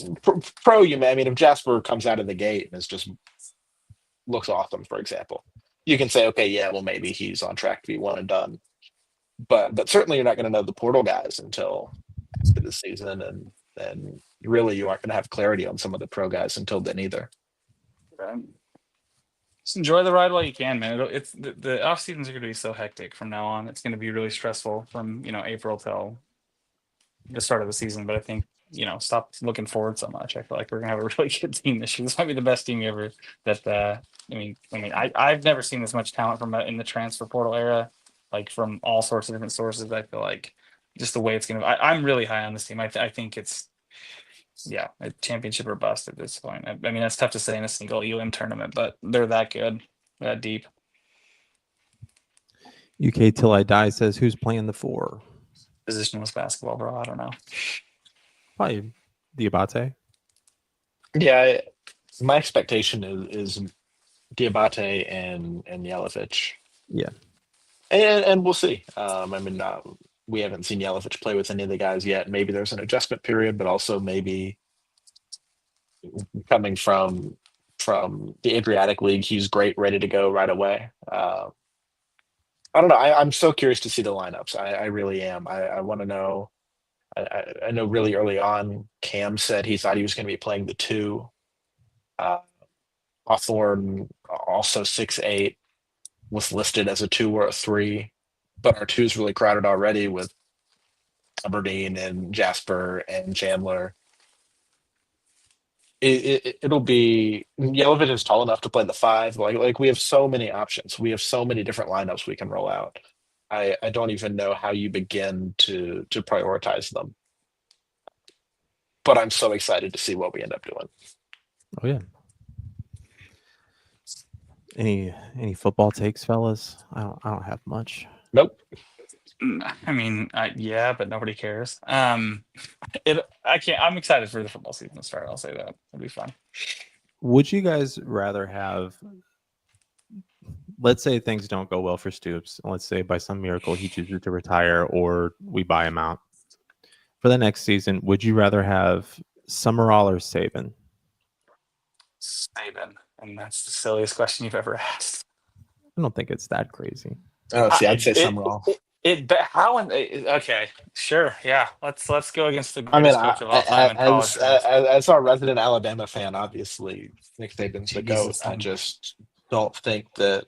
pro. If Jasper comes out of the gate and is just looks awesome, for example, you can say, okay, yeah, well, maybe he's on track to be one and done. But certainly, you're not going to know the portal guys until after the season, and really, you aren't going to have clarity on some of the pro guys until then either. Just enjoy the ride while you can, man. It's the off seasons are going to be so hectic from now on. It's going to be really stressful from April till the start of the season. But I think stop looking forward so much. I feel like we're gonna have a really good team this year. This might be the best team ever. I've never seen this much talent from in the transfer portal era, like from all sorts of different sources. I feel like just the way it's gonna. I'm really high on this team. I think it's a championship or bust at this point. I mean, that's tough to say in a single UM tournament, but they're that good, that deep. UK Till I Die says, who's playing the 4? Positionless basketball, bro. I don't know. Probably Diabate. Yeah, my expectation is Diabate and Yelovich. Yeah, and we'll see. We haven't seen Yelovich play with any of the guys yet. Maybe there's an adjustment period, but also maybe coming from the Adriatic League, he's great, ready to go right away. I don't know. I'm so curious to see the lineups. I really am. I want to know. I know really early on, Cam said he thought he was going to be playing the 2. Hawthorne, also 6'8", was listed as a 2 or a 3, but our 2's really crowded already with Aberdeen and Jasper and Chandler. It'll be Yelovich is tall enough to play the 5. Like we have so many options. We have so many different lineups we can roll out. I don't even know how you begin to prioritize them. But I'm so excited to see what we end up doing. Oh yeah. Any football takes, fellas? I don't have much. Nope. I mean, yeah, but nobody cares. I'm excited for the football season to start. I'll say that it'll be fun. Would you guys rather have? Let's say things don't go well for Stoops. Let's say by some miracle he chooses to retire, or we buy him out for the next season. Would you rather have Summerall or Saban? Saban, and that's the silliest question you've ever asked. I don't think it's that crazy. Oh, see, I'd say Summerall. Okay, sure, yeah. Let's go against the greatest coach of all time in college. As our resident Alabama fan, obviously Nick Saban's the GOAT. Jesus. I just don't think that.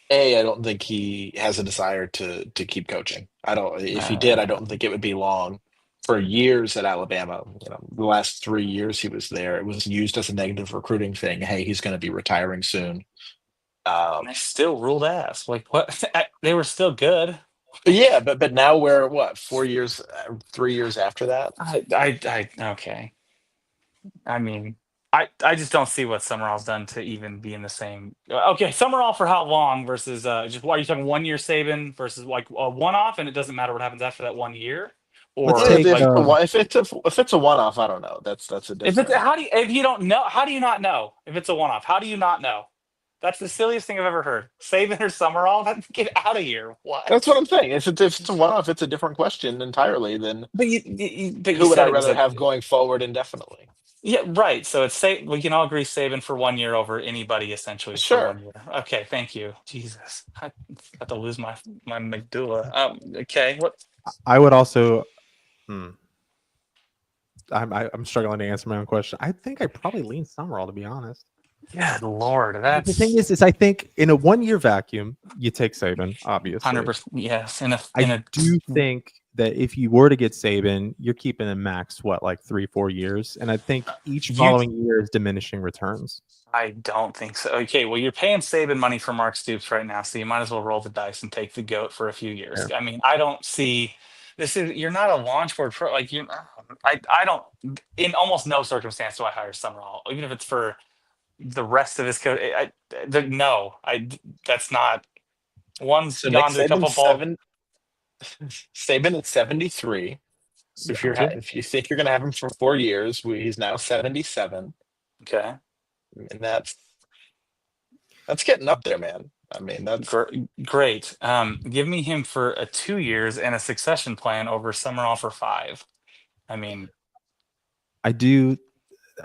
I don't think he has a desire to keep coaching. I don't. If he did, I don't think it would be long. For years at Alabama, the last 3 years he was there, it was used as a negative recruiting thing. Hey, he's going to be retiring soon. They still ruled ass. Like what? They were still good. Yeah, but now we're 4 years, 3 years after that. Okay. I mean, I just don't see what Summerall's done to even be in the same. Okay, Summerall for how long versus just what are you talking 1 year Saban versus like a one-off, and it doesn't matter what happens after that 1 year. Or if it's a one-off, I don't know. That's a different. If you don't know, how do you not know if it's a one-off? How do you not know? That's the silliest thing I've ever heard. Saban or Summerall? Get out of here! What? That's what I'm saying. If it's a one-off, it's a different question entirely than. But who would I rather have going forward indefinitely? Yeah, right. So it's we can all agree Saban for 1 year over anybody essentially. Sure. For 1 year. Okay, thank you. Jesus, I have to lose my medulla. Okay, what? I would also. I'm struggling to answer my own question. I think I probably lean Summerall, to be honest. Good Lord, The that's thing is I think in a 1 year vacuum, you take Saban, obviously. 100%. Yes, I do think that if you were to get Saban, you're keeping him max like 3-4 years, and I think each following year is diminishing returns. I don't think so. Okay, well, you're paying Saban money for Mark Stoops right now, so you might as well roll the dice and take the goat for a few years. Yeah. I mean, I don't see you're not a launch board pro. Like I don't. In almost no circumstance do I hire Summerall, even if it's for the rest of his coach. No, that's not. One's So Nick gone to a couple ball. Saban at 73. If you think you're going to have him for 4 years, he's now 77, Okay, and that's getting up there, man. I mean, that's great. Give me him for 2 years and a succession plan over Summerall for 5. I mean, I do.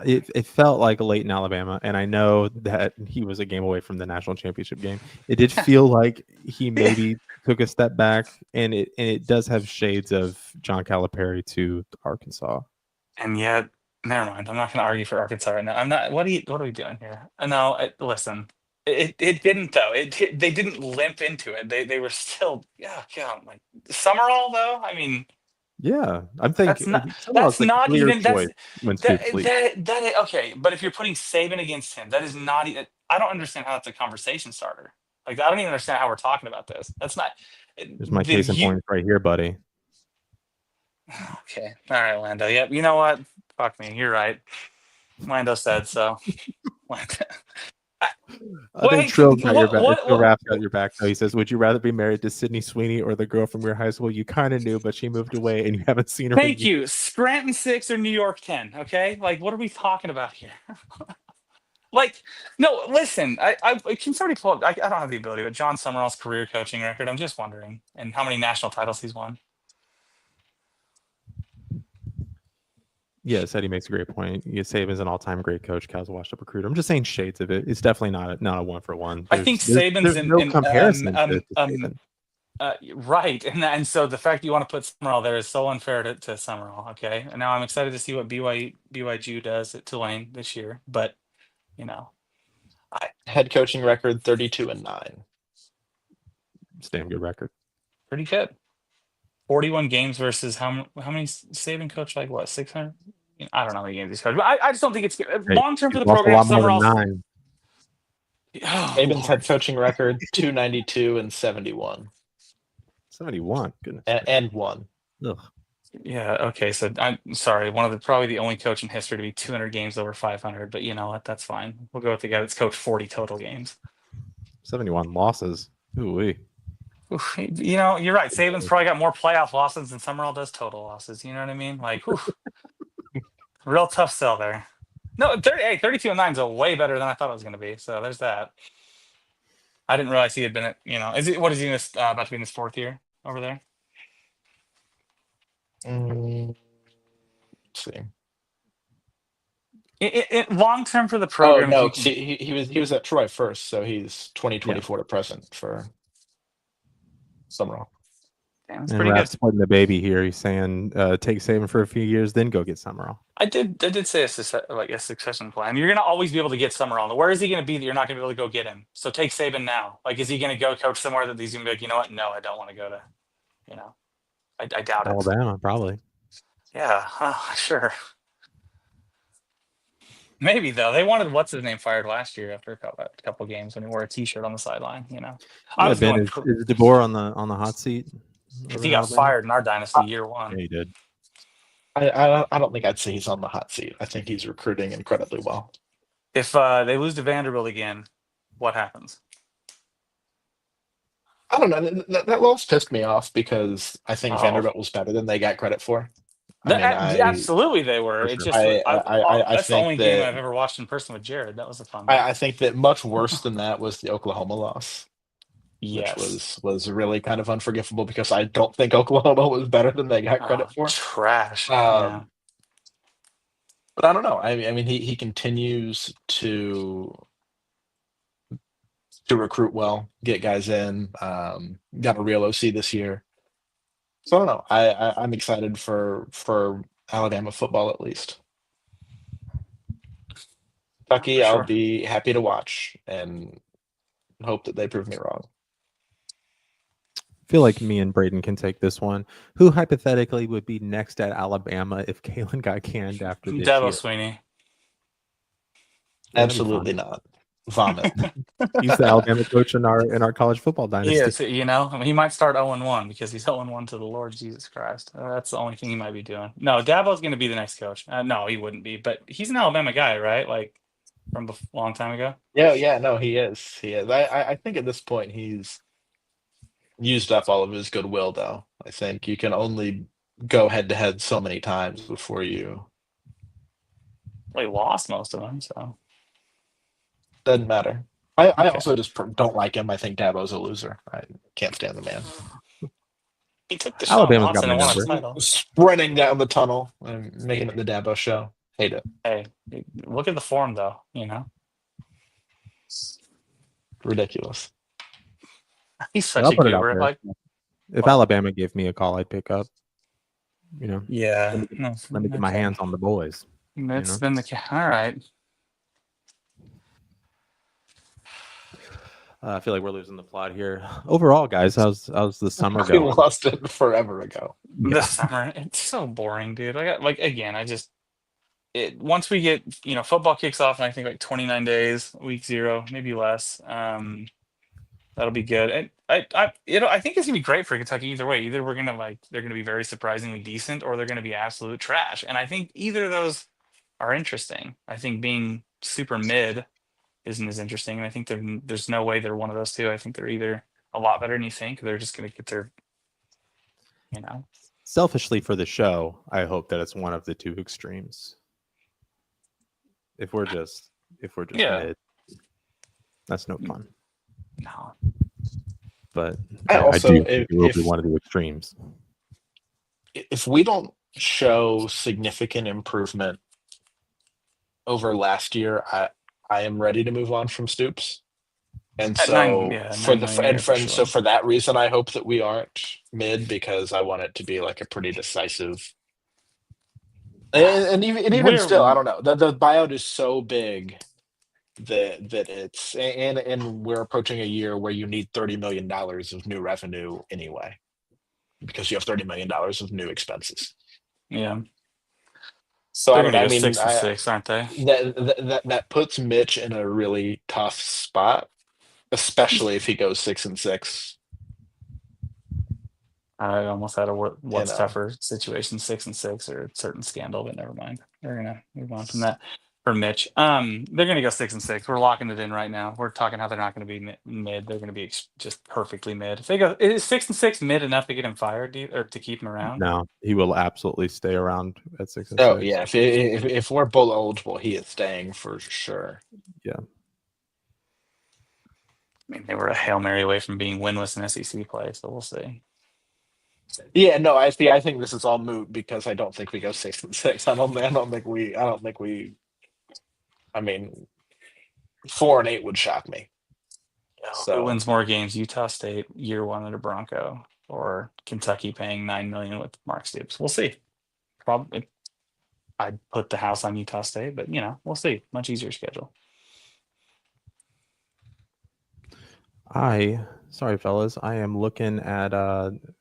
It felt like late in Alabama, and I know that he was a game away from the national championship game. It did feel like he maybe took a step back, and it does have shades of John Calipari to Arkansas. And yet, never mind. I'm not going to argue for Arkansas right now. I'm not. What are we doing here? No, listen. It didn't though. They didn't limp into it. They were still like Summerall though. I mean. Yeah, I'm thinking that's not even that okay. But if you're putting Saban against him, that is not even. I don't understand how that's a conversation starter. Like I don't even understand how we're talking about this. That's not. There's my case in point right here, buddy. Okay, all right, Lando. Yep. You know what? Fuck me. You're right. Lando said so. I think Trill's got your back. Trill Raff's got your back. So he says, "Would you rather be married to Sydney Sweeney or the girl from your high school you kind of knew, but she moved away and you haven't seen her?" Thank you. Scranton 6 or New York 10. Okay, like what are we talking about here? Like, no, listen. I can already pull up. I don't have the ability, but John Summerall's career coaching record. I'm just wondering, and how many national titles he's won. Yeah, Eddie makes a great point. Saban's an all-time great coach. Cal's a washed-up recruiter. I'm just saying shades of it. It's definitely not a one-for-one. I think Saban's there's no comparison to Saban. Right, and so the fact you want to put Summerall there is so unfair to Summerall. Okay, and now I'm excited to see what BYU does at Tulane this year. But head coaching record 32-9. It's a damn good record. Pretty good. 41 games versus how many Saban coached? Like what, 600? I don't know how many games he's coached, but I just don't think it's long term for the program. Summerall's 9. Saban's head coaching record 292 and 71. 71, goodness. And 1. Ugh. Yeah. Okay. So I'm sorry. Probably the only coach in history to be 200 games over 500. But you know what? That's fine. We'll go with the guy that's coached 40 total games. 71 losses. Ooh-wee. You're right. Saban's probably got more playoff losses than Summerall does total losses. You know what I mean? Like, real tough sell there. No, 32-9 is a way better than I thought it was going to be. So there's that. I didn't realize he had been at, what is he about to be in his 4th year over there? Let's see. Long term for the program. Oh no, he was at Troy first, so he's 2024 to present for Summerall. Damn, that's pretty good. Splitting the baby here. He's saying take Saban for a few years, then go get Summerall. I did say a succession plan. You're gonna always be able to get Summerall. Where is he gonna be that you're not gonna be able to go get him? So take Saban now. Like, is he gonna go coach somewhere that he's gonna be like, you know what? No, I don't want to go to. I doubt it. Alabama, probably. Yeah, sure. Maybe though. They wanted what's his name fired last year after a couple games when he wore a T-shirt on the sideline. Is DeBoer on the hot seat? Because he got fired in our dynasty year 1. Yeah, he did. I don't think I'd say he's on the hot seat. I think he's recruiting incredibly well. If they lose to Vanderbilt again, what happens? I don't know. That loss pissed me off because I think Vanderbilt was better than they got credit for. Absolutely, they were. It just that's the only game I've ever watched in person with Jared. That was a fun. I think that much worse than that was the Oklahoma loss. Yes. Which was really kind of unforgivable because I don't think Oklahoma was better than they got credit for. Trash. But I don't know. I mean, he continues to recruit well, get guys in. Got a real OC this year. So I don't know. I'm excited for Alabama football at least. Kentucky, For I'll sure. be happy to watch and hope that they prove me wrong. I feel like me and Braden can take this one. Who hypothetically would be next at Alabama if Kalen got canned after this Dabo year? Sweeney. Yeah, that'd be Absolutely fun. not. Vomit. He's the Alabama coach in our college football He dynasty. is, I mean, he might start 0-1 because he's 0-1 to the Lord Jesus Christ. That's the only thing he might be doing. No, Dabo's going to be the next coach. No, he wouldn't be, but he's an Alabama guy, right? Like from a long time ago. Yeah, no, he is. He is. I think at this point he's used up all of his goodwill, though. I think you can only go head to head so many times before you. Well, he lost most of them, so Doesn't matter. I Okay. also just don't like him. I think Dabo's a loser. I can't stand the man. he took the Alabama's shot got Watson my and won a number. title. Sprinting down the tunnel and making it the Dabo show. Hate it. Hey, look at the form, though. Ridiculous. He's such I'll a put it out goober. there. Like, If What? Alabama gave me a call, I'd pick up. yeah, no, Let me get my okay. hands on the boys. It's know? been all right. I feel like we're losing the plot here. Overall, guys, how's the summer We going? lost it forever ago. This summer, it's so boring, dude. Again, once we get football kicks off, and I think like 29 days, week 0, maybe less. That'll be good. And I think it's gonna be great for Kentucky either way. Either they're gonna be very surprisingly decent, or they're gonna be absolute trash. And I think either of those are interesting. I think being super mid isn't as interesting, and I think there's no way they're one of those two. I think they're either a lot better than you think, or they're just gonna get their, Selfishly for the show, I hope that it's one of the two extremes. If we're just Yeah. mid, that's no fun. No. But I I also, do think it will be one of the extremes. if we don't show significant improvement over last year, I am ready to move on from Stoops. And At so 9 million a year, for so sure. for that reason, I hope that we aren't mid, because I want it to be like a pretty decisive. And even still, I don't know. The buyout is so big that it's and we're approaching a year where you need $30 million of new revenue anyway, because you have $30 million of new expenses. Yeah. So They're I don't gonna know. go I mean, 6-6, aren't they? that puts Mitch in a really tough spot, especially if he goes 6-6. I almost had a what's know. tougher situation, 6-6 or a certain scandal, but never mind. They're gonna move on from that for Mitch. They're gonna go 6-6. We're locking it in right now. We're talking how they're not gonna be mid. They're gonna be just perfectly mid. If they go, is 6-6 mid enough to get him fired, or to keep him around? No, he will absolutely stay around at 6-6. Oh yeah, if we're bowl eligible, he is staying for sure. Yeah. I mean, they were a Hail Mary away from being winless in SEC play, so we'll see. Yeah, no, I think this is all moot, because I don't think we go 6-6. I don't think we. I mean, 4-8 would shock me. Who wins more games, Utah State year 1 under Bronco, or Kentucky paying $9 million with Mark Stoops? We'll see. Probably, I'd put the house on Utah State, but we'll see. Much easier schedule. Sorry, fellas. I am looking at.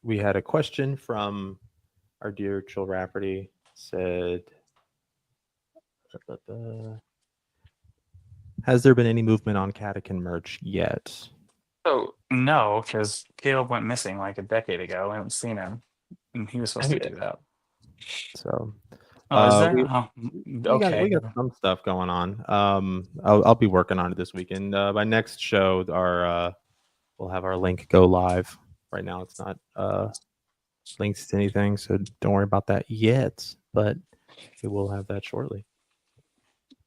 We had a question from our dear Chill Rafferty. Said, has there been any movement on Catican merch yet? So no, because Caleb went missing like a decade ago. I haven't seen him, and he was supposed to do that. So, is there? We got some stuff going on. I'll be working on it this weekend. By next show, we'll have our link go live. Right now, it's not links to anything, so don't worry about that yet. But we will have that shortly.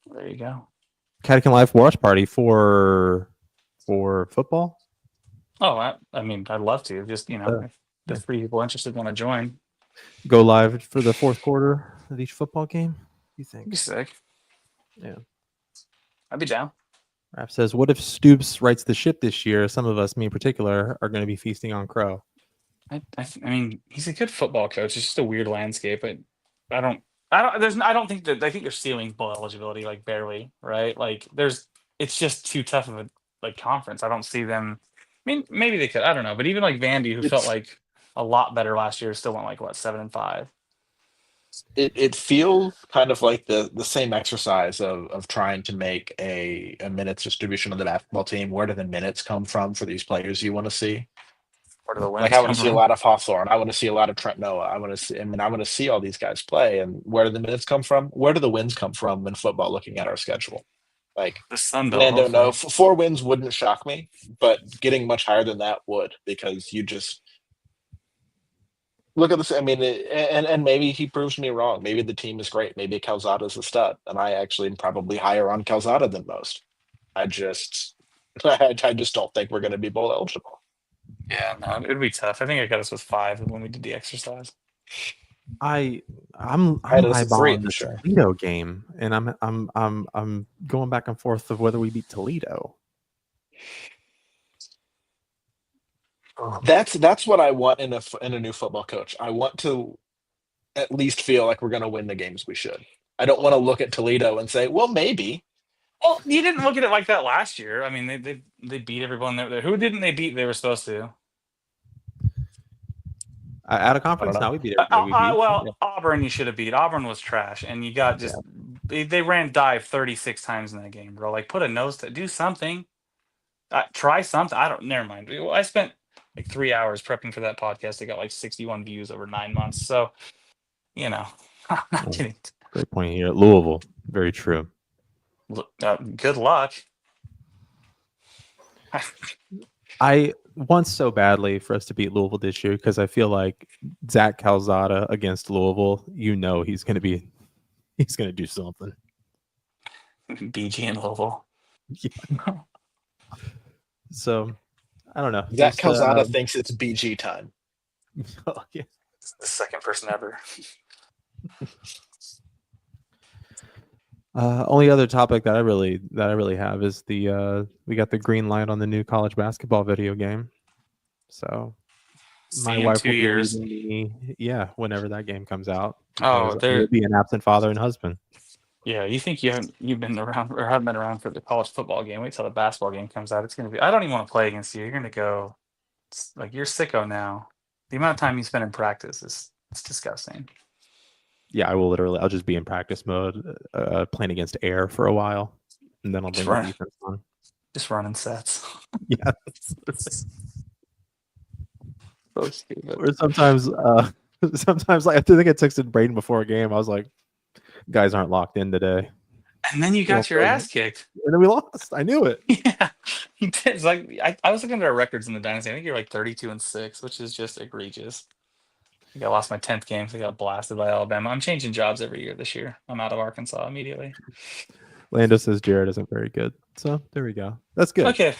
There you go. Catican Live watch party for football. Oh, I mean, I'd love to. Just if the 3 people interested want to join, go live for the fourth quarter of each football game. You think? be sick. Yeah, I'd be down. Rap says, "What if Stoops rights the ship this year? Some of us, me in particular, are going to be feasting on crow." I mean, he's a good football coach. It's just a weird landscape. I don't I don't think that I think their ceiling's bowl eligibility, like barely, right? Like it's just too tough of a like conference. I don't see them. I mean, maybe they could. I don't know. But even like Vandy, who felt It's like a lot better last year, still went like what 7-5. it feels kind of like the same exercise of trying to make a minutes distribution of the basketball team. Where do the minutes come from for these players you want to see? Where do the Like wins I want come to see a from? lot of Hawthorne. I want to see a lot of Trent Noah. I want to see. I mean, I want to see all these guys play. And where do the minutes come from? Where do the wins come from in football? Looking at our schedule, like The Sun Belt, Lando, no, hopefully. 4 wins wouldn't shock me, but getting much higher than that would, because you just look at this. I mean, and maybe he proves me wrong. Maybe the team is great. Maybe Calzada's a stud, and I actually am probably higher on Calzada than most. I just, I just don't think we're going to be bowl eligible. Yeah, no, it'd be tough. I think I got us with 5 when we did the exercise. I'm I had us at 3 eyeballing for the sure. Toledo game, and I'm going back and forth of whether we beat Toledo. That's what I want in a new football coach. I want to at least feel like we're going to win the games we should. I don't want to look at Toledo and say, well, maybe. Well, you didn't look at it like that last year. I mean, they beat everyone there. Who didn't they beat? They were supposed to. Out of conference, know. now we beat everybody. Well, Yeah. Auburn you should have beat. Auburn was trash, and you got just they ran dive 36 times in that game, bro. Like put a nose to do something. Try something. I don't. Never mind. I spent like 3 hours prepping for that podcast. It got like 61 views over 9 months. So, I'm not kidding. Great point here. Louisville, very true. Good luck. I want so badly for us to beat Louisville this year because I feel like Zach Calzada against Louisville, he's going to do something. BG and Louisville. Yeah. So, I don't know. Zach Calzada thinks it's BG time. Oh, yeah. It's the second person ever. Only other topic that I really have is we got the green light on the new college basketball video game. So my wife will be leaving me, whenever that game comes out. Oh, will be an absent father and husband. Yeah, you think you've been around or haven't been around for the college football game? Wait till the basketball game comes out. It's gonna be. I don't even want to play against you. You're gonna go. It's like you're sicko now. The amount of time you spend in practice it's disgusting. Yeah, I'll just be in practice mode, playing against air for a while, and then I'll bring the defense on. Just running sets. Yeah. So stupid. Or sometimes like I think I texted Braden before a game. I was like, guys aren't locked in today. And then you got your ass kicked. And then we lost. I knew it. Yeah, you did. It's like I was looking at our records in the dynasty. I think you're like 32-6, which is just egregious. I think I lost my 10th game. So I got blasted by Alabama. I'm changing jobs every year this year. I'm out of Arkansas immediately. Lando says Jared isn't very good. So there we go. That's good. Okay.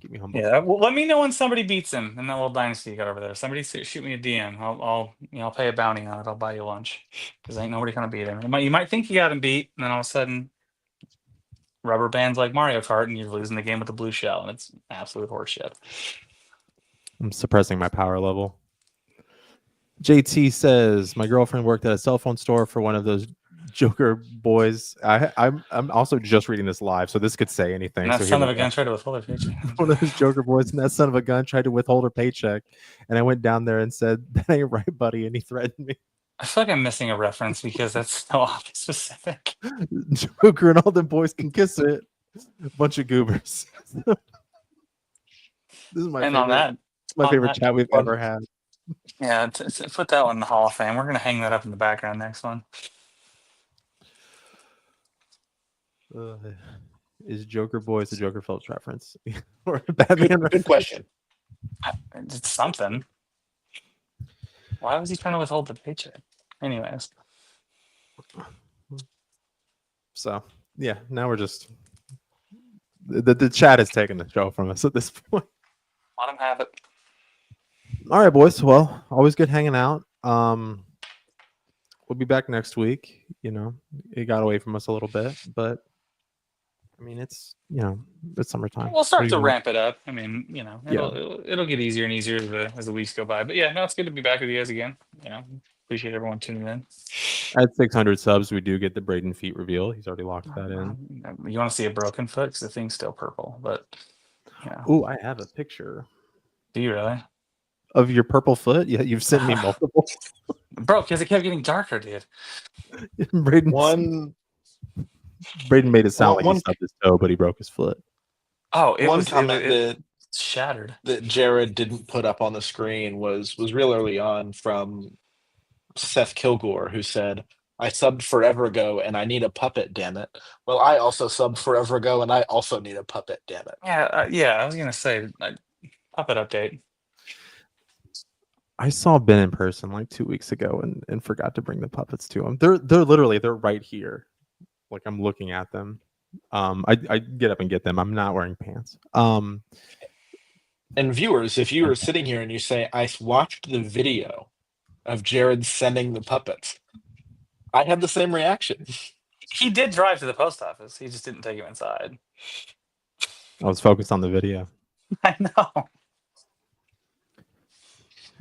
Keep me humble. Yeah. Well, let me know when somebody beats him in that little dynasty you got over there. Somebody shoot me a DM. I'll pay a bounty on it. I'll buy you lunch because ain't nobody gonna beat him. You might think you got him beat, and then all of a sudden, rubber bands like Mario Kart, and you're losing the game with the blue shell, and it's absolute horseshit. I'm suppressing my power level. JT says my girlfriend worked at a cell phone store for one of those Joker boys. I'm also just reading this live, so this could say anything. And that son of a gun tried to withhold her paycheck. One of those Joker boys, and that son of a gun tried to withhold her paycheck. And I went down there and said, "That ain't right, buddy." And he threatened me. I feel like I'm missing a reference because that's so specific. Joker and all them boys can kiss it. Bunch of goobers. This is my favorite chat we've ever had. Yeah, put that one in the Hall of Fame. We're gonna hang that up in the background next one. Is Joker Boys a Joker Phillips reference or a Batman? Good question. It's something. Why was he trying to withhold the paycheck? Anyways. So yeah, now we're just the chat is taking the show from us at this point. Let him have it. All right, boys. Well, always good hanging out. We'll be back next week. It got away from us a little bit, but I mean, it's summertime. We'll start to ramp it up. I mean, it'll get easier and easier as the weeks go by. But yeah, no, it's good to be back with you guys again. Appreciate everyone tuning in. At 600 subs, we do get the Braden feet reveal. He's already locked that in. You want to see a broken foot? Because the thing's still purple, but yeah. Oh, I have a picture Do you really? of your purple foot. Yeah, you've sent me multiple. Bro, because it kept getting darker, dude. Braden made it sound like he stubbed his toe, but he broke his foot. Oh, it One was comment it shattered. that Jared didn't put up on the screen was real early on from Seth Kilgore, who said, "I subbed forever ago and I need a puppet, damn it." Well, I also subbed forever ago and I also need a puppet, damn it. Yeah, I was gonna say puppet update. I saw Ben in person like 2 weeks ago and forgot to bring the puppets to him. They're literally right here. Like I'm looking at them. I get up and get them. I'm not wearing pants. And viewers, if you are sitting here and you say, "I watched the video of Jared sending the puppets," I had the same reaction. He did drive to the post office. He just didn't take him inside. I was focused on the video. I know.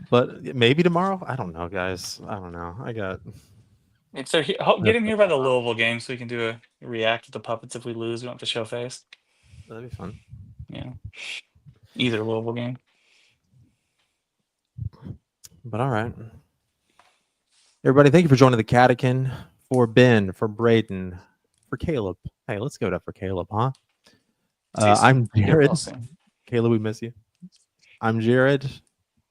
But maybe tomorrow? I don't know, guys. I don't know. So get him here by the Louisville game so we can do a react to the puppets if we lose. We don't have to show face. That'd be fun. Yeah. Either Louisville game. But all right. Everybody, thank you for joining the Catican. For Ben, for Braden, for Caleb. Hey, let's give it up for Caleb, huh? I'm Jared. Caleb, we miss you. I'm Jared.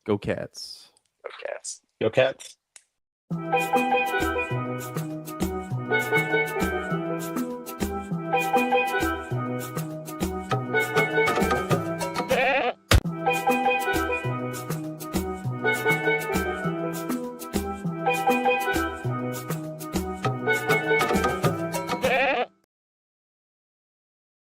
Go Cats. Go Cats. Go Cats.